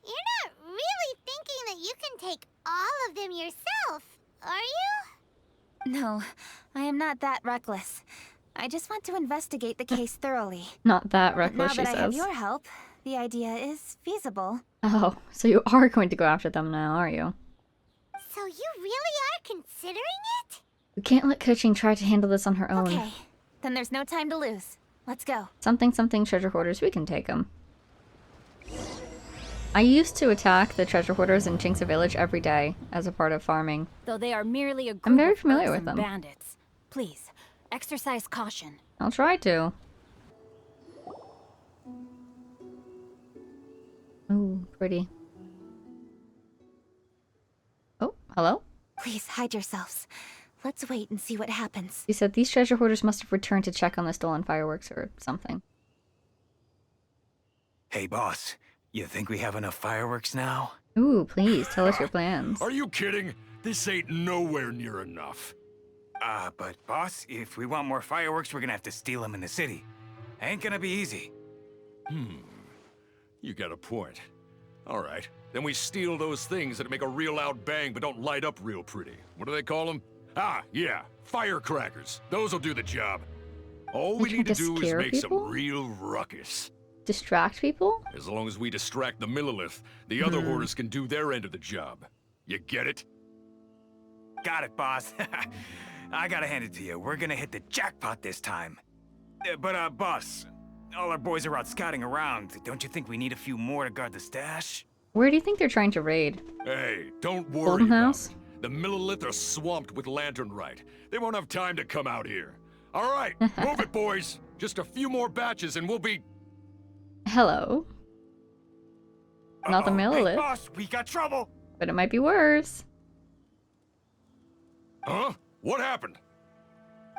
You're not really thinking that you can take all of them yourself, are you? No, I am not that reckless. I just want to investigate the case thoroughly. Not that But reckless, she now that I have says. your help, the idea is feasible. Oh, so you are going to go after them now, are you? So you really are considering it? We can't let Kuching try to handle this on her own. Okay, then there's no time to lose. Let's go. Something treasure hoarders, we can take them. I used to attack the treasure hoarders in Qingce Village every day as a part of farming. Though they are merely a group I'm very of familiar with irksome them. bandits. Please, exercise caution. I'll try to. Ooh, pretty. Oh, hello? Please hide yourselves. Let's wait and see what happens. She said these treasure hoarders must have returned to check on the stolen fireworks or something. Hey, boss. You think we have enough fireworks now? Ooh, please, tell us your plans. Are you kidding? This ain't nowhere near enough. But boss, if we want more fireworks, we're gonna have to steal them in the city. Ain't gonna be easy. You got a point. All right, then we steal those things that make a real loud bang but don't light up real pretty. What do they call them? Ah, yeah, firecrackers. Those'll do the job. All we need to do is make some real ruckus. Distract people? As long as we distract the Millelith, the other hoarders can do their end of the job. You get it? Got it, boss. I gotta hand it to you. We're gonna hit the jackpot this time. But, boss, all our boys are out scouting around. Don't you think we need a few more to guard the stash? Where do you think they're trying to raid? Hey, don't worry Golden about House? it. The Millelith are swamped with Lantern Rite. They won't have time to come out here. All right, move it, boys. Just a few more batches and we'll be... Hello. Not the Hey, Millelith, boss, we got trouble. but it might be worse. Huh? What happened?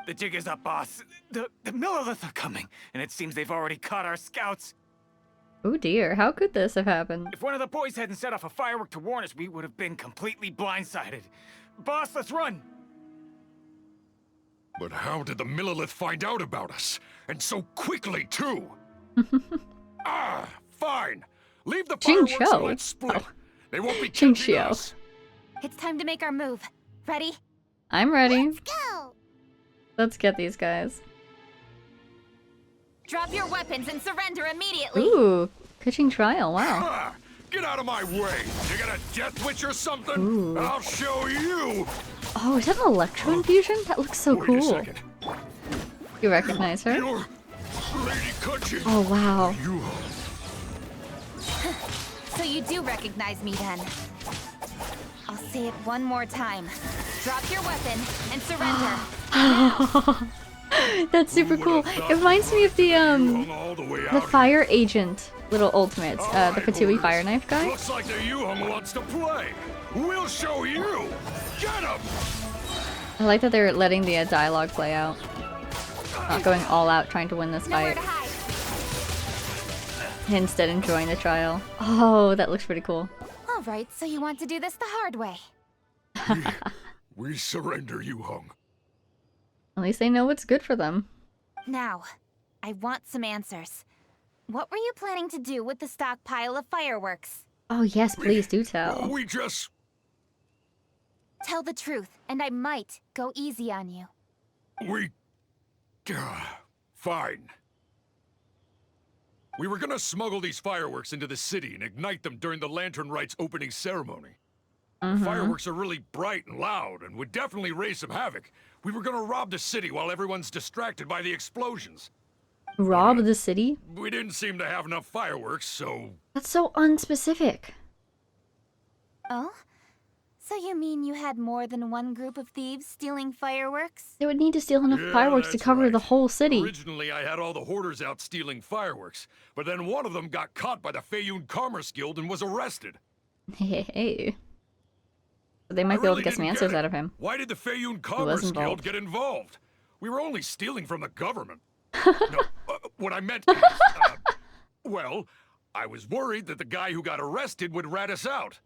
The jig is up, boss. The Millelith are coming, and it seems they've already caught our scouts. Oh dear, how could this have happened? If one of the boys hadn't set off a firework to warn us, we would have been completely blindsided. Boss, let's run! But how did the Millelith find out about us? And so quickly, too? Fine. Leave the fireworks and let's split. They won't be catching us. It's time to make our move. Ready? I'm ready. Let's go! Let's get these guys. Drop your weapons and surrender immediately. Ooh, pitching trial, wow. Get out of my way! You got a death witch or something? Ooh. I'll show you! Oh, is that an electro infusion? That looks so Wait a cool. second. You recognize her? You're Lady Cutchin. Oh, wow. So you do recognize me then. I'll say it one more time. Drop your weapon and surrender. That's super cool. It reminds me of the fire agent little ultimates, the Fatui fire knife guy. Looks like the Yuhong wants to play. We'll show you. Get him! I like that they're letting the dialogue play out. Not going all out trying to win this fight. Instead enjoying the trial. Oh, that looks pretty cool. All right, so you want to do this the hard way. We surrender, Yuhong. At least they know what's good for them. Now, I want some answers. What were you planning to do with the stockpile of fireworks? Oh yes, please do tell. We just... Tell the truth, and I might go easy on you. We... Fine. We were gonna smuggle these fireworks into the city and ignite them during the Lantern Rite's opening ceremony. The fireworks are really bright and loud and would definitely raise some havoc. We were gonna rob the city while everyone's distracted by the explosions. Rob the city? We didn't seem to have enough fireworks, so... That's so unspecific. Oh? So you mean you had more than one group of thieves stealing fireworks? They would need to steal enough Yeah, fireworks to that's cover right. the whole city. Originally, I had all the hoarders out stealing fireworks, but then one of them got caught by the Feiyun Commerce Guild and was arrested. Hey. So they might be able to get some answers out of him. Why did the Feiyun Commerce Guild involved? get involved? We were only stealing from the government. No, what I meant is, well, I was worried that the guy who got arrested would rat us out.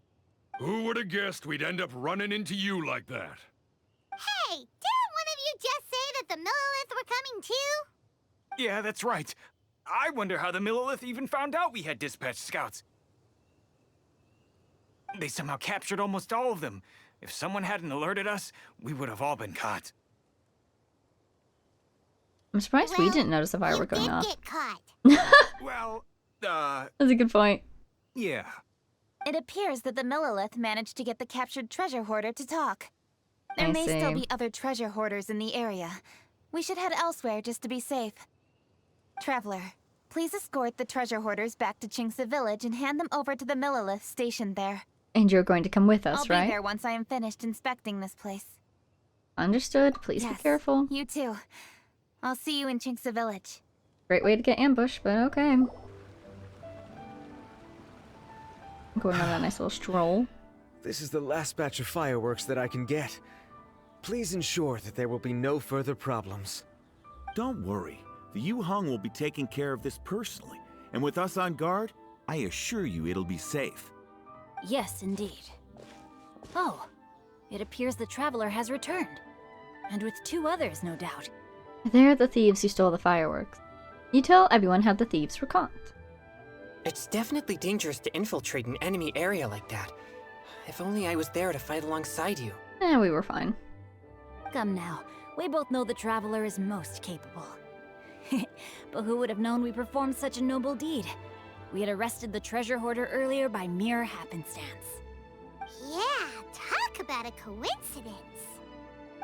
Who would have guessed we'd end up running into you like that? Hey, didn't one of you just say that the Millelith were coming too? Yeah, that's right. I wonder how the Millelith even found out we had dispatched scouts. They somehow captured almost all of them. If someone hadn't alerted us, we would have all been caught. I'm surprised we didn't notice the firework going off. Get caught. Well, That's a good point. yeah. It appears that the Millelith managed to get the captured treasure hoarder to talk. There I may still see. be other treasure hoarders in the area. We should head elsewhere just to be safe. Traveler, please escort the treasure hoarders back to Chingsa Village and hand them over to the Millelith stationed there. And you're going to come with us, I'll right? be there once I am finished inspecting this place. Understood. Please Yes, be careful. You too. I'll see you in Chingsa Village. Great way to get ambushed, but okay. Going on a nice little stroll. This is the last batch of fireworks that I can get. Please ensure that there will be no further problems. Don't worry. The Yuhong will be taking care of this personally. And with us on guard, I assure you it'll be safe. Yes, indeed. Oh, it appears the traveler has returned. And with 2 others, no doubt. They're the thieves who stole the fireworks. You tell everyone how the thieves were caught. It's definitely dangerous to infiltrate an enemy area like that. If only I was there to fight alongside you. We were fine. Come now, we both know the traveler is most capable. But who would have known we performed such a noble deed? We had arrested the treasure hoarder earlier by mere happenstance. Yeah, talk about a coincidence.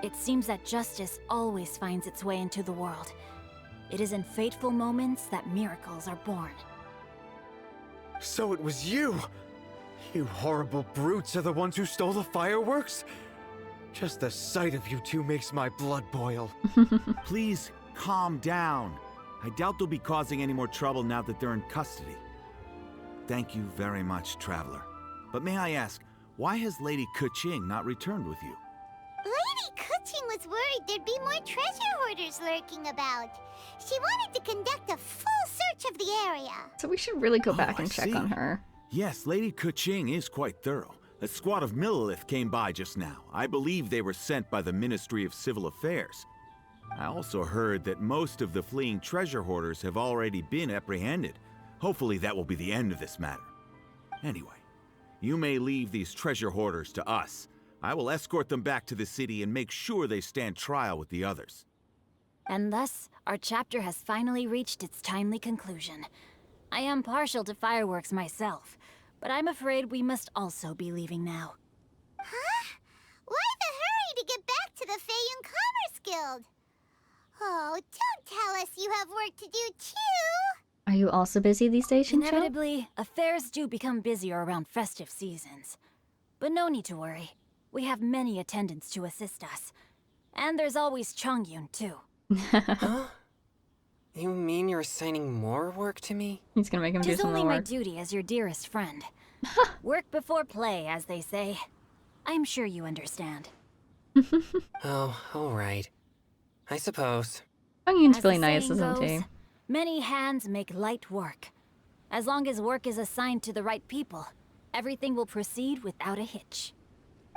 It seems that justice always finds its way into the world. It is in fateful moments that miracles are born. So it was you! You horrible brutes are the ones who stole the fireworks? Just the sight of you two makes my blood boil. Please, calm down. I doubt they'll be causing any more trouble now that they're in custody. Thank you very much, Traveler. But may I ask, why has Lady Keqing not returned with you? Lady Keqing was worried there'd be more treasure hoarders lurking about. She wanted to conduct a full search of the area. So we should really go back and I check see. on her. Yes, Lady Keqing is quite thorough. A squad of Millelith came by just now. I believe they were sent by the Ministry of Civil Affairs. I also heard that most of the fleeing treasure hoarders have already been apprehended. Hopefully that will be the end of this matter. Anyway, you may leave these treasure hoarders to us. I will escort them back to the city and make sure they stand trial with the others. And thus, our chapter has finally reached its timely conclusion. I am partial to fireworks myself, but I'm afraid we must also be leaving now. Huh? Why the hurry to get back to the Feiyun Commerce Guild? Oh, don't tell us you have work to do too! Are you also busy these days, Xingqiu? Inevitably, affairs do become busier around festive seasons. But no need to worry. We have many attendants to assist us. And there's always Chongyun, too. Huh? You mean you're assigning more work to me? He's gonna make him do Tis some only more my work. duty as your dearest friend. Work before play, as they say. I'm sure you understand. Oh, alright. I suppose. Chongyun's As really the nice, saying isn't he? goes, many hands make light work. As long as work is assigned to the right people, everything will proceed without a hitch.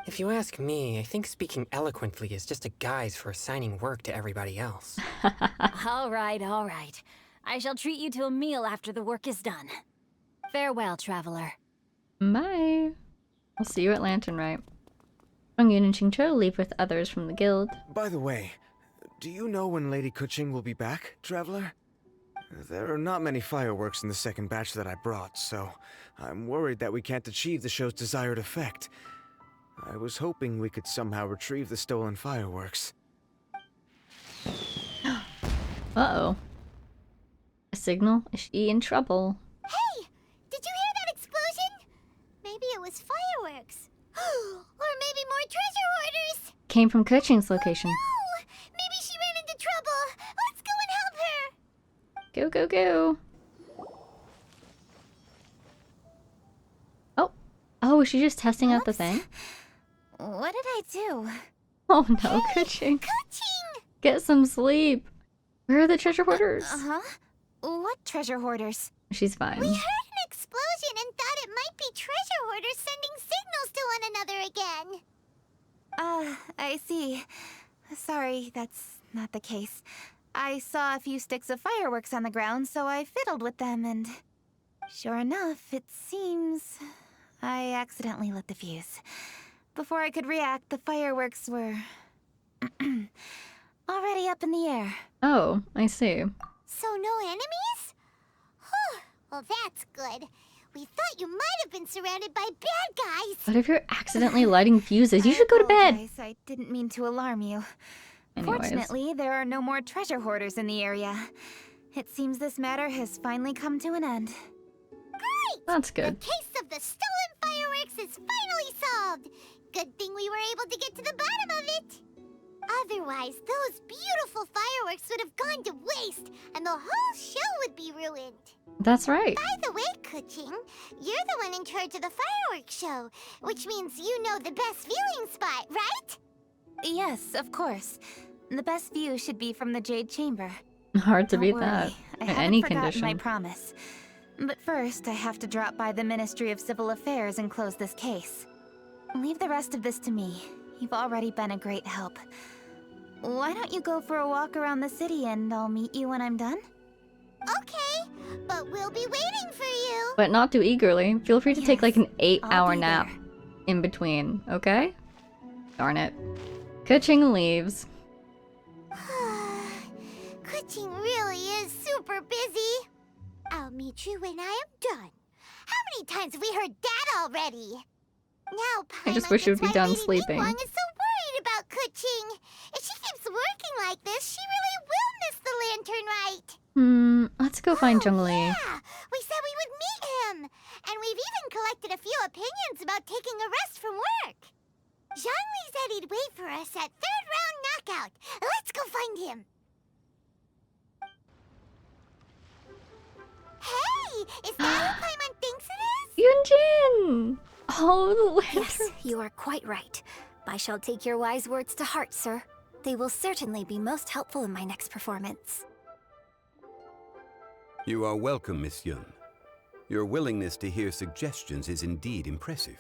If you ask me, I think speaking eloquently is just a guise for assigning work to everybody else. All right, all right. I shall treat you to a meal after the work is done. Farewell, traveler. Bye. I'll see you at Lantern Rite. Chongyun and Xingqiu leave with others from the guild. By the way, do you know when Lady Keqing will be back, Traveler? There are not many fireworks in the second batch that I brought, so I'm worried that we can't achieve the show's desired effect. I was hoping we could somehow retrieve the stolen fireworks. Uh-oh. A signal? Is she in trouble? Hey! Did you hear that explosion? Maybe it was fireworks. Or maybe more treasure hoarders! Came from Keqing's location. Oh, maybe she ran into trouble! Let's go and help her! Go, go, go. Oh. Oh, is she just testing out the thing? What did I do? Oh no, Keqing. Get some sleep. Where are the treasure hoarders? Uh-huh. What treasure hoarders? She's fine. We heard an explosion and thought it might be treasure hoarders sending signals to one another again. I see. Sorry, that's not the case. I saw a few sticks of fireworks on the ground, so I fiddled with them, and sure enough, it seems I accidentally lit the fuse. Before I could react, the fireworks were already up in the air. Oh, I see. So no enemies? Whew. Well, that's good. We thought you might have been surrounded by bad guys. But if you're accidentally lighting fuses, you should go to bed. I didn't mean to alarm you. Anyways. Fortunately, there are no more treasure hoarders in the area. It seems this matter has finally come to an end. Great! That's good. The case of the stolen fireworks is finally solved. Good thing we were able to get to the bottom of it. Otherwise, those beautiful fireworks would have gone to waste, and the whole show would be ruined. That's right. By the way, Keqing, you're the one in charge of the fireworks show, which means you know the best viewing spot, right? Yes, of course. The best view should be from the Jade Chamber. Hard to Don't beat worry, that. I In haven't any forgotten condition. my promise. But first, I have to drop by the Ministry of Civil Affairs and close this case. Leave the rest of this to me. You've already been a great help. Why don't you go for a walk around the city and I'll meet you when I'm done? Okay, but we'll be waiting for you. But not too eagerly. Feel free to take like an 8-hour be nap in between, okay? Darn it. Keqing leaves. Keqing really is super busy. I'll meet you when I am done. How many times have we heard that already? Now, I just Paimon wish you would gets be why done Lady sleeping. Ningguang is so worried about Kuching. If she keeps working like this, she really will miss the Lantern Rite. Let's go find Zhongli. Yeah, we said we would meet him. And we've even collected a few opinions about taking a rest from work. Zhongli said he'd wait for us at 3rd round knockout. Let's go find him. Hey, is that who Paimon thinks it is? Yunjin! Oh, the lantern. Yes, you are quite right. I shall take your wise words to heart, sir. They will certainly be most helpful in my next performance. You are welcome, Miss Yun. Your willingness to hear suggestions is indeed impressive.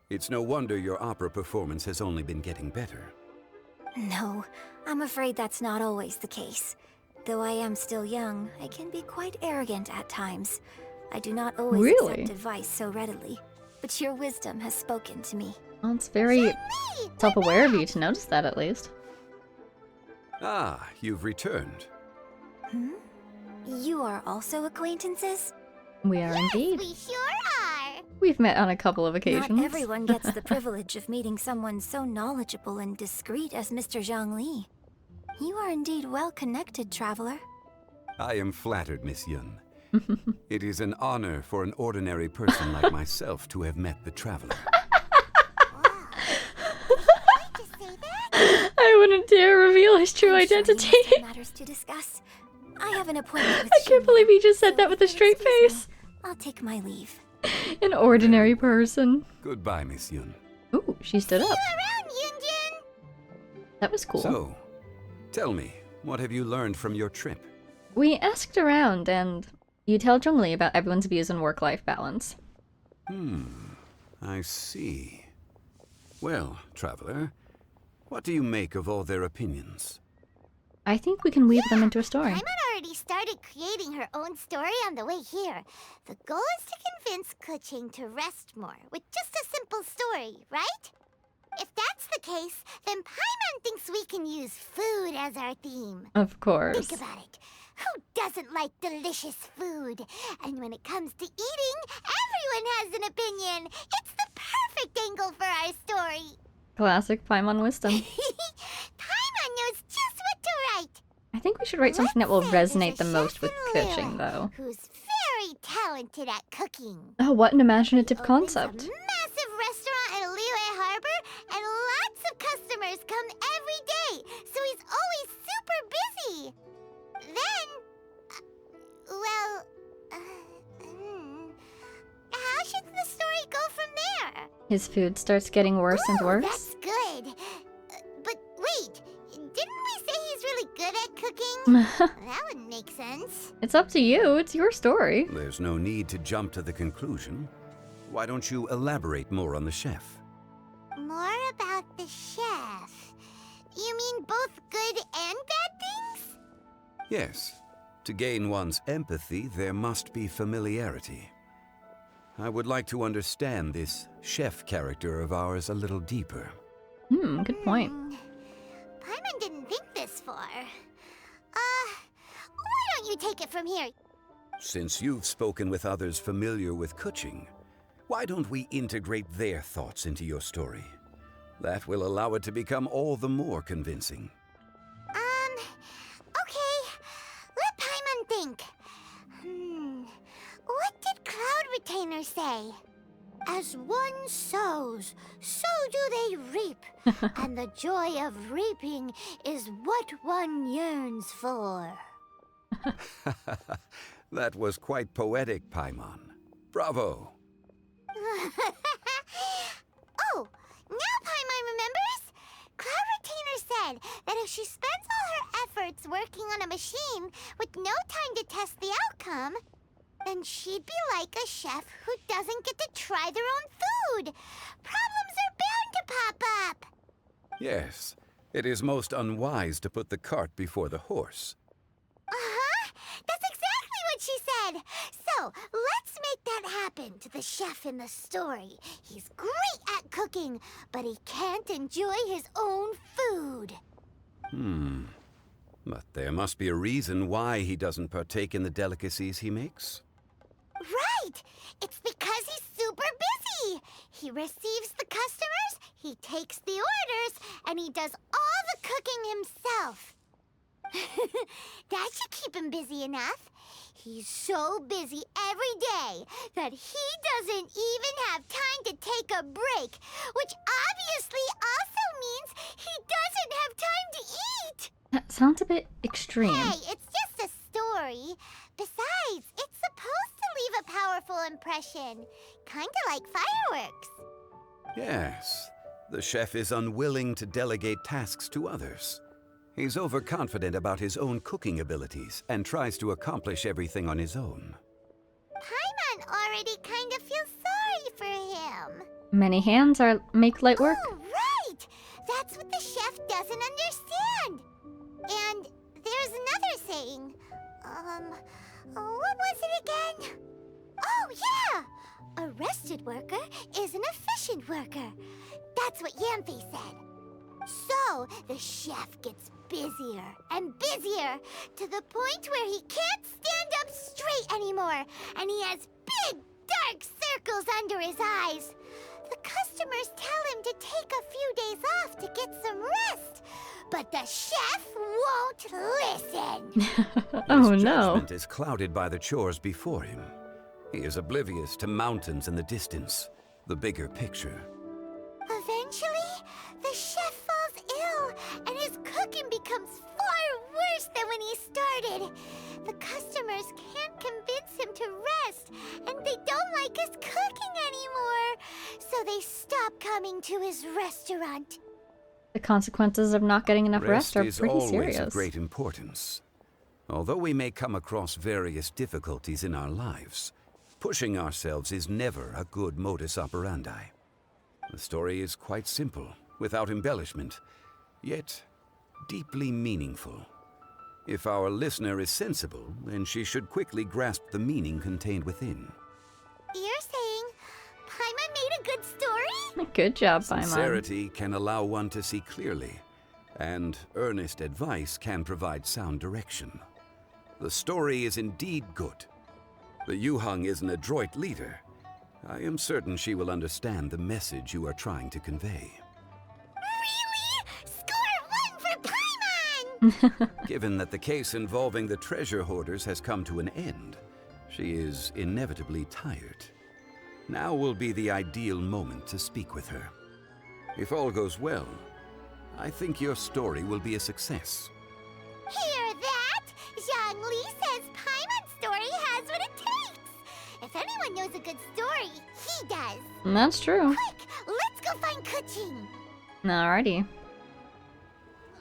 It's no wonder your opera performance has only been getting better. No, I'm afraid that's not always the case. Though I am still young, I can be quite arrogant at times. I do not always accept advice so readily, but your wisdom has spoken to me. Well, it's very self-aware of you to notice that, at least. Ah, you've returned. You are also acquaintances? We are indeed. We sure are. We've met on a couple of occasions. Not everyone gets the privilege of meeting someone so knowledgeable and discreet as Mr. Zhongli. You are indeed well-connected, traveler. I am flattered, Miss Yun. It is an honor for an ordinary person like myself to have met the traveler. I wouldn't dare reveal his true identity. Matters to discuss. I have an appointment with I can't believe he just said that with a straight face. I'll take my leave. An ordinary person. Goodbye, Miss Yun. Ooh, she stood up. See you around, Yunjin. That was cool. So, tell me, what have you learned from your trip? We asked around, and you tell Zhongli about everyone's views on work-life balance. I see. Well, traveler, what do you make of all their opinions? I think we can weave them into a story. Paimon already started creating her own story on the way here. The goal is to convince Kuching to rest more with just a simple story, right? If that's the case, then Paimon thinks we can use food as our theme. Of course. Think about it. Who doesn't like delicious food? And when it comes to eating, everyone has an opinion. It's the perfect angle for our story. Classic Paimon wisdom. Paimon knows just what to write. I think we should write something that will resonate the most with Kuching, though. Who's very talented at cooking. Oh, what an imaginative concept. Massive restaurant in Liyue Harbor, and lots of customers come every day, so he's always super busy. Then, how should the story go from there? His food starts getting worse and worse. That's good. But wait, didn't we say he's really good at cooking? That wouldn't make sense. It's up to you. It's your story. There's no need to jump to the conclusion. Why don't you elaborate more on the chef? More about the chef. You mean both good and bad things? Yes. To gain one's empathy, there must be familiarity. I would like to understand this chef character of ours a little deeper. Good point. Paimon didn't think this far. Why don't you take it from here? Since you've spoken with others familiar with Kuching, why don't we integrate their thoughts into your story? That will allow it to become all the more convincing. Okay. Let Paimon think. What did Cloud Retainer say? As one sows, so do they reap. And the joy of reaping is what one yearns for. That was quite poetic, Paimon. Bravo! Oh, now Paimon remembers? Cloud Retainer said that if she spends all her efforts working on a machine with no time to test the outcome, then she'd be like a chef who doesn't get to try their own food. Problems are bound to pop up. Yes, it is most unwise to put the cart before the horse. Uh-huh. That's exactly what she said. So, let's make that happen to the chef in the story. He's great at cooking, but he can't enjoy his own food. But there must be a reason why he doesn't partake in the delicacies he makes. Right! It's because he's super busy. He receives the customers, He takes the orders, and he does all the cooking himself. That should keep him busy enough. He's so busy every day that he doesn't even have time to take a break, which obviously also means he doesn't have time to eat. That sounds a bit extreme. Hey, it's just a story. Besides, it's supposed to leave a powerful impression. Kinda like fireworks. Yes, the chef is unwilling to delegate tasks to others. He's overconfident about his own cooking abilities and tries to accomplish everything on his own. Paimon already kind of feels sorry for him. Many hands make light work. Oh, right! That's what the chef doesn't understand. And there's another saying. What was it again? Oh, yeah! A rested worker is an efficient worker. That's what Yamfe said. So, the chef gets busier and busier to the point where he can't stand up straight anymore, and he has big, dark circles under his eyes. The customers tell him to take a few days off to get some rest, but the chef won't listen. Oh, His no. judgment is clouded by the chores before him. He is oblivious to mountains in the distance, the bigger picture. Eventually, the chef falls ill, and his cooking becomes far worse than when he started. The customers can't convince him to rest, and they don't like his cooking anymore, so they stop coming to his restaurant. The consequences of not getting enough rest are is pretty always serious. of great importance. Although we may come across various difficulties in our lives, pushing ourselves is never a good modus operandi. The story is quite simple, without embellishment, yet deeply meaningful. If our listener is sensible, then she should quickly grasp the meaning contained within. You're saying Paimon made a good story? Good job, Paimon. Sincerity can allow one to see clearly, and earnest advice can provide sound direction. The story is indeed good. The Yuhang is an adroit leader. I am certain she will understand the message you are trying to convey. Really? Score 1 for Paimon! Given that the case involving the treasure hoarders has come to an end, she is inevitably tired. Now will be the ideal moment to speak with her. If all goes well, I think your story will be a success. Hear that? Zhang Li says Paimon's story has what it takes. If anyone knows a good story, he does. That's true. Quick, let's go find Kuching. Alrighty.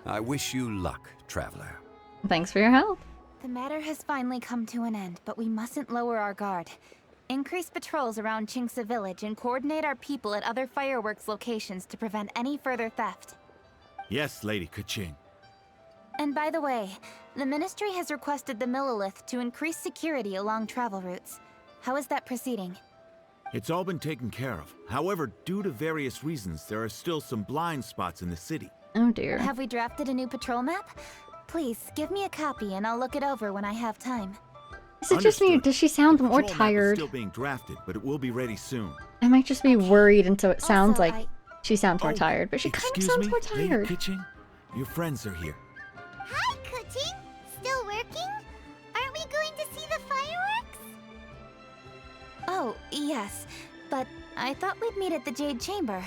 I wish you luck, traveler. Thanks for your help. The matter has finally come to an end, but we mustn't lower our guard. Increase patrols around Qingce Village and coordinate our people at other fireworks locations to prevent any further theft. Yes, Lady Kuching. And by the way, the Ministry has requested the Millilith to increase security along travel routes. How is that proceeding? It's all been taken care of. However, due to various reasons, there are still some blind spots in the city. Oh dear. Have we drafted a new patrol map? Please, give me a copy and I'll look it over when I have time. Is it just me, or does she sound more Patrol map is tired? still being drafted, but it will be ready soon. I might just be worried, and so it sounds Also, like she sounds more tired, but she kind of Excuse sounds me, more Lady tired. Kuching? Your friends are here. Hi, Kuching. Still working? Aren't we going to see the fireworks? Oh, yes. But I thought we'd meet at the Jade Chamber.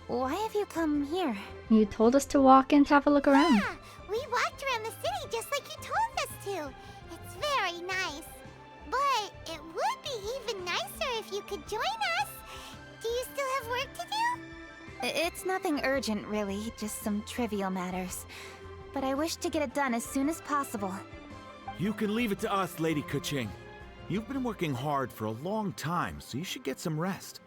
Why have you come here? You told us to walk and have a look around. Yeah, we walked around the city just like you told us to. It's very nice. But it would be even nicer if you could join us. Do you still have work to do? It's nothing urgent, really, just some trivial matters. But I wish to get it done as soon as possible. You can leave it to us, Lady Kuching. You've been working hard for a long time, so you should get some rest.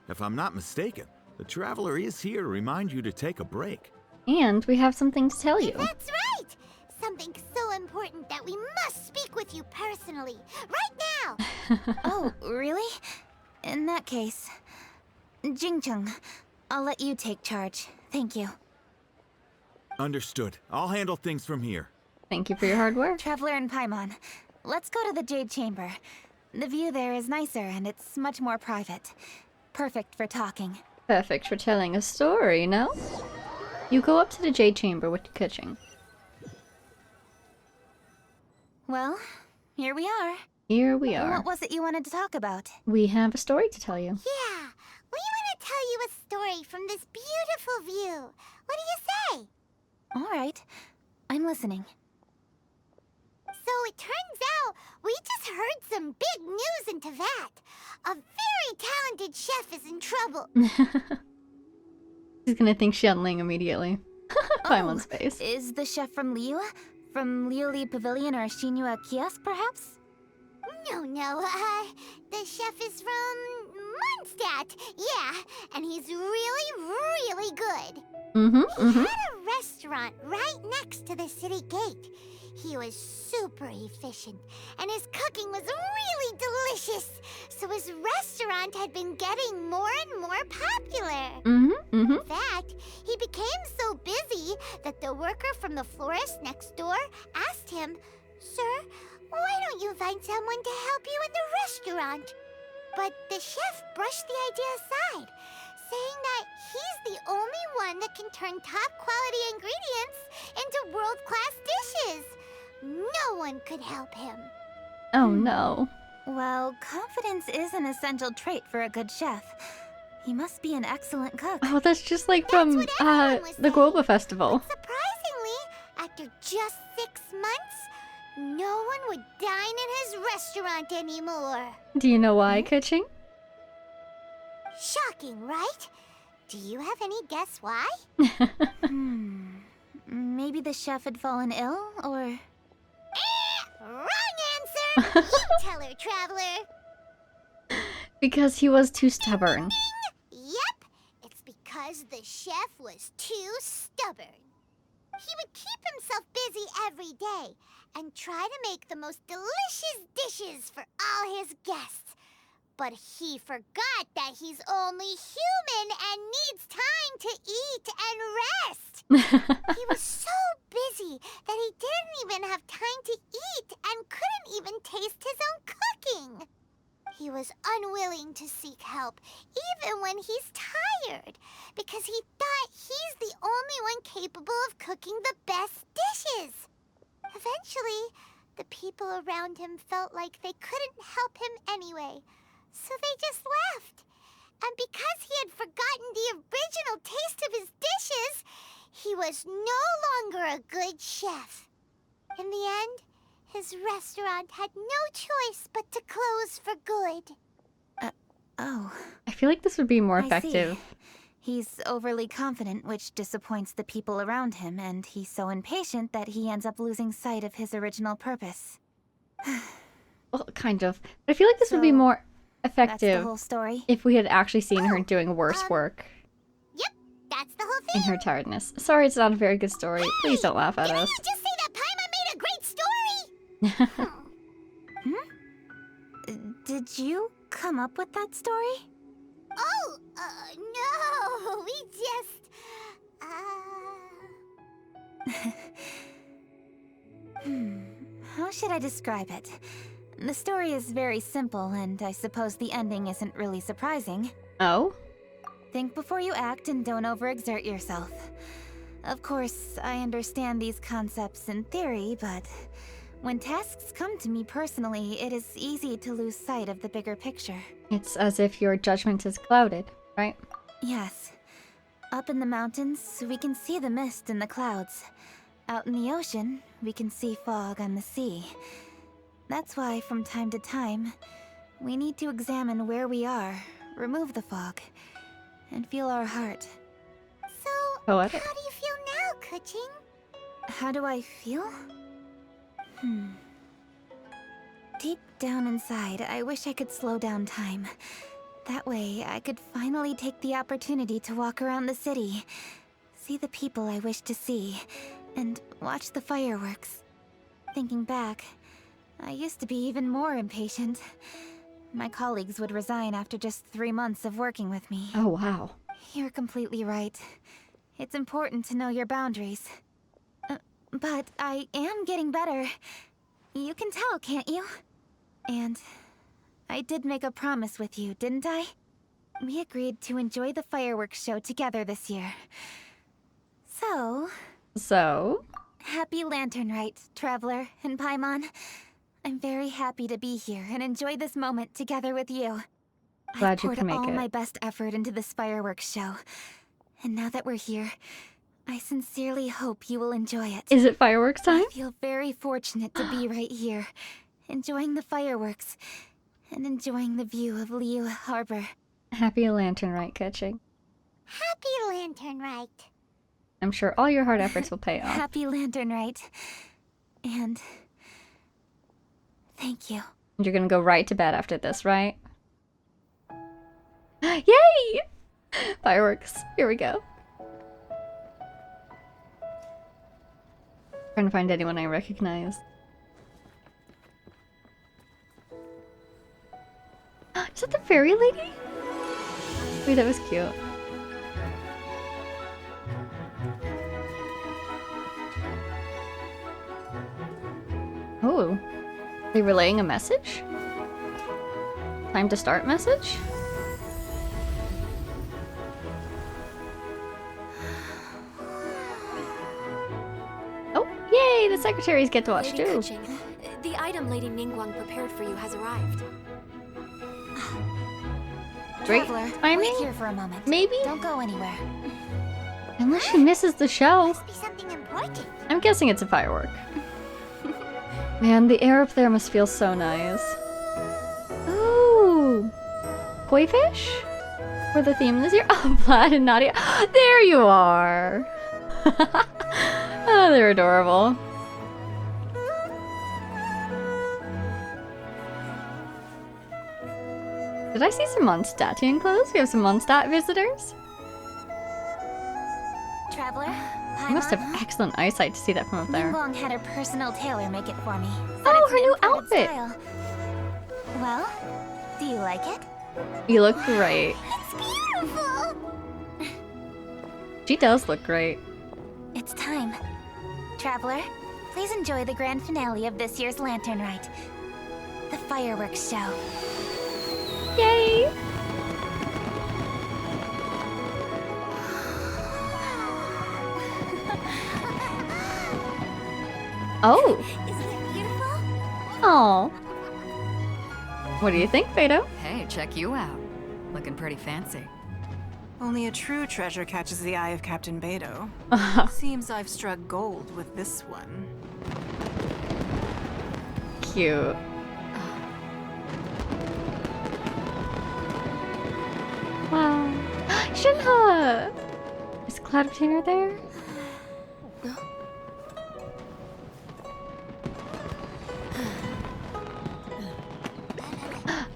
If I'm not mistaken, the Traveler is here to remind you to take a break. And we have something to tell you. That's right! Something so important that we must speak with you personally, right now! Oh, really? In that case, Jingcheng, I'll let you take charge. Thank you. Understood. I'll handle things from here. Thank you for your hard work. Traveler and Paimon, let's go to the Jade Chamber. The view there is nicer and it's much more private. Perfect for talking. Perfect for telling a story, no? You go up to the Jade Chamber with the kitchen. Well, here we are. Here we are. What was it you wanted to talk about? We have a story to tell you. Yeah, we want to tell you a story from this beautiful view. What do you say? All right. I'm listening. So it turns out we just heard some big news in Tevat. A very talented chef is in trouble. He's gonna think Shenling immediately. Paimon's face. Is the chef from Liua? From Liuli Pavilion or Shinua Kiosk, perhaps? No, the chef is from Mondstadt. Yeah, and he's really good. He had a restaurant right next to the city gate. He was super efficient, and his cooking was really delicious. So his restaurant had been getting more and more popular. In fact, he became so busy that the worker from the florist next door asked him, "Sir, why don't you find someone to help you in the restaurant?" But the chef brushed the idea aside, saying that he's the only one that can turn top-quality ingredients into world-class dishes. No one could help him. Oh no. Well, confidence is an essential trait for a good chef. He must be an excellent cook. Oh, that's just like from the Globa Festival. Surprisingly, after just 6 months, no one would dine in his restaurant anymore. Do you know why, Kuching? Shocking, right? Do you have any guess why? Maybe the chef had fallen ill, or... Wrong answer! You tell her, traveler. Because he was too stubborn. Yep, it's because the chef was too stubborn. He would keep himself busy every day and try to make the most delicious dishes for all his guests. But he forgot that he's only human and needs time to eat and rest. He was so busy that he didn't even have time to eat and couldn't even taste his own cooking. He was unwilling to seek help, even when he's tired, because he thought he's the only one capable of cooking the best dishes. Eventually, the people around him felt like they couldn't help him anyway, so they just left. And because he had forgotten the original taste of his dishes, he was no longer a good chef. In the end, his restaurant had no choice but to close for good. Oh. I feel like this would be more I effective. see. He's overly confident, which disappoints the people around him, and he's so impatient that he ends up losing sight of his original purpose. Well, kind of. But I feel like this would be more effective that's the whole story? if we had actually seen her doing worse work. Yep, that's the whole thing. In her tiredness. Sorry, it's not a very good story. Please don't laugh at us. Just say that Paimon made a great story. Did you come up with that story? Oh, no, we just, How should I describe it? The story is very simple, and I suppose the ending isn't really surprising. Oh? Think before you act and don't overexert yourself. Of course, I understand these concepts in theory, but when tasks come to me personally, it is easy to lose sight of the bigger picture. It's as if your judgment is clouded, right? Yes. Up in the mountains, we can see the mist in the clouds. Out in the ocean, we can see fog on the sea. That's why, from time to time, we need to examine where we are, remove the fog, and feel our heart. So, Poetic. how do you feel now, Kuching? How do I feel? Deep down inside, I wish I could slow down time. That way, I could finally take the opportunity to walk around the city, see the people I wish to see, and watch the fireworks. Thinking back, I used to be even more impatient. My colleagues would resign after just 3 months of working with me. Oh, wow. You're completely right. It's important to know your boundaries. But I am getting better. You can tell, can't you? And I did make a promise with you, didn't I? we agreed to enjoy the fireworks show together this year. So, happy Lantern Rite, Traveler and Paimon. I'm very happy to be here and enjoy this moment together with you. Glad I've you poured can make all it. my best effort into this fireworks show. And now that we're here, I sincerely hope you will enjoy it. Is it fireworks time? I feel very fortunate to be right here, enjoying the fireworks, and enjoying the view of Liyue Harbor. Happy Lantern Rite catching. Happy Lantern Rite. I'm sure all your hard efforts will pay off. Happy Lantern Rite. And thank you. And you're gonna go right to bed after this, right? Yay! Fireworks. Here we go. Trying to find anyone I recognize. Is that the fairy lady? Wait, that was cute. Oh, they relaying a message? Time to start message? Oh, yay! The secretaries get to watch Lady too. Keqing, the item Lady Ningguang prepared for you has arrived. Great Traveler, timing? wait here for a moment. Maybe? Don't go anywhere. Unless she misses the show. Must be something important. I'm guessing it's a firework. Man, the air up there must feel so nice. Ooh! Koi fish? For the theme this year? Oh, Vlad and Nadia. There you are! Oh, they're adorable. Did I see some Mondstadtian clothes? We have some Mondstadt visitors? Traveler, You must have excellent eyesight to see that from up there. Ningguang had her personal tailor make it for me. Said Oh, it's her an new imported outfit! style. Well, do you like it? You look great. It's beautiful. She does look great. It's time. Traveler, please enjoy the grand finale of this year's Lantern Rite. The fireworks show. Yay! Oh! Isn't it beautiful? Oh. What do you think, Beto? Hey, check you out. Looking pretty fancy. Only a true treasure catches the eye of Captain Beto. Seems I've struck gold with this one. Cute. Wow. Shinha! Is Cloud Obtainer there?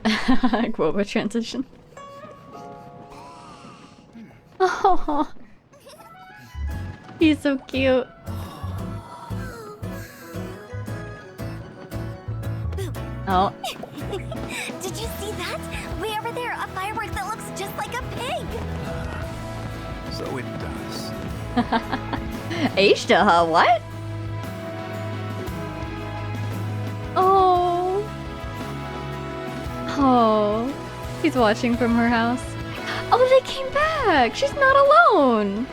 Guoba transition. Oh, he's so cute. Oh, Did you see that? Way over there, a firework that looks just like a pig. So it does. Ashtaha, what? Oh. Oh. He's watching from her house. Oh, they came back! She's not alone!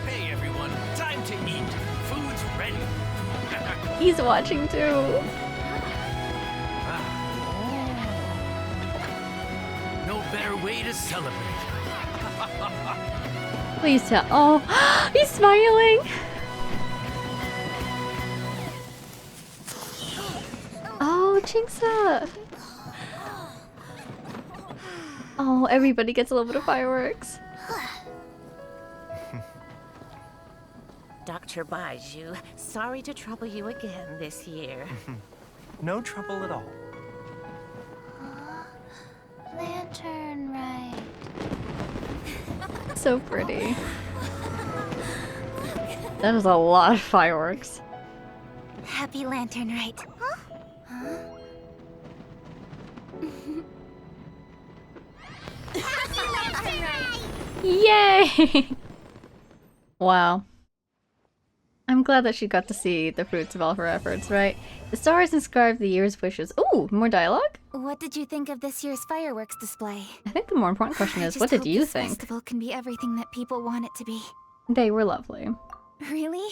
Hey everyone, time to eat. Food's ready. He's watching too. No better way to celebrate. Please tell. Oh, he's smiling! Oh, Jinxa! Oh, everybody gets a little bit of fireworks. Dr. Baiju, sorry to trouble you again this year. No trouble at all. Lantern Rite. So pretty. That is a lot of fireworks. Happy Lantern Rite. Yay! Wow. I'm glad that she got to see the fruits of all her efforts, right? The stars inscribe the year's wishes. Ooh, more dialogue? What did you think of this year's fireworks display? I think the more important question is, I what just did you hope this think? festival can be everything that people want it to be. They were lovely. Really?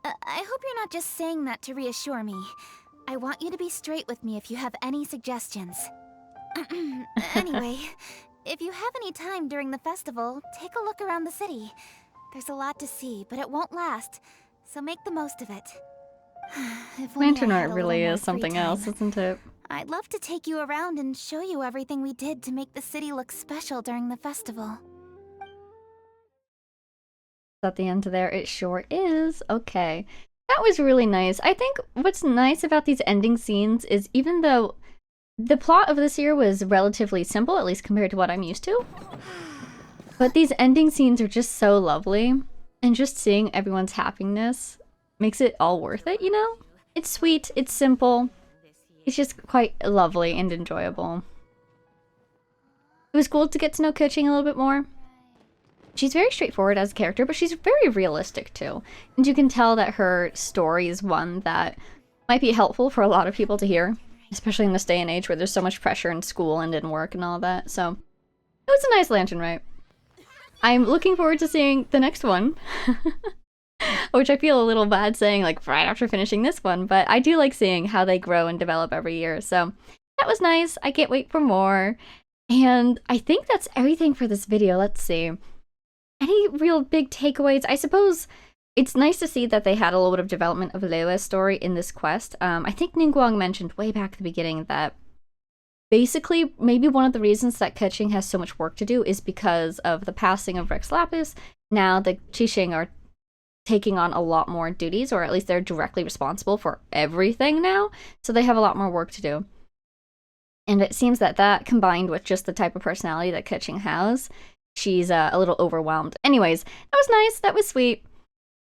I hope you're not just saying that to reassure me. I want you to be straight with me if you have any suggestions. Anyway, if you have any time during the festival, take a look around the city. There's a lot to see, but it won't last, so make the most of it. If only I Lantern had art a really little more is something free time. else, isn't it? I'd love to take you around and show you everything we did to make the city look special during the festival. At the end there, it sure is. Okay. That was really nice. I think what's nice about these ending scenes is even though the plot of this year was relatively simple, at least compared to what I'm used to, but these ending scenes are just so lovely, and just seeing everyone's happiness makes it all worth it, you know? It's sweet, it's simple, it's just quite lovely and enjoyable. It was cool to get to know Keqing a little bit more. She's very straightforward as a character, but she's very realistic too. And you can tell that her story is one that might be helpful for a lot of people to hear, especially in this day and age where there's so much pressure in school and in work and all that. So it was a nice lantern, right? I'm looking forward to seeing the next one, which I feel a little bad saying like right after finishing this one, but I do like seeing how they grow and develop every year. So that was nice. I can't wait for more. And I think that's everything for this video. Let's see. Any real big takeaways? I suppose it's nice to see that they had a little bit of development of Lua's story in this quest. I think Ningguang mentioned way back at the beginning that basically maybe one of the reasons that Keqing has so much work to do is because of the passing of Rex Lapis. Now the Qixing are taking on a lot more duties, or at least they're directly responsible for everything now, so they have a lot more work to do. And it seems that that combined with just the type of personality that Keqing has, she's a little overwhelmed. Anyways, that was nice. That was sweet.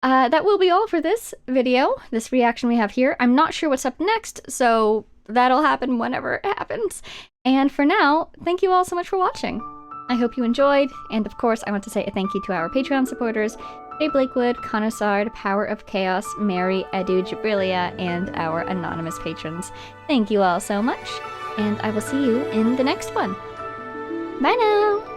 That will be all for this video, this reaction we have here. I'm not sure what's up next, so that'll happen whenever it happens. And for now, thank you all so much for watching. I hope you enjoyed, and of course, I want to say a thank you to our Patreon supporters, Jay Blakewood, Conosard, Power of Chaos, Mary, Edu, Jabrilia, and our anonymous patrons. Thank you all so much, and I will see you in the next one. Bye now!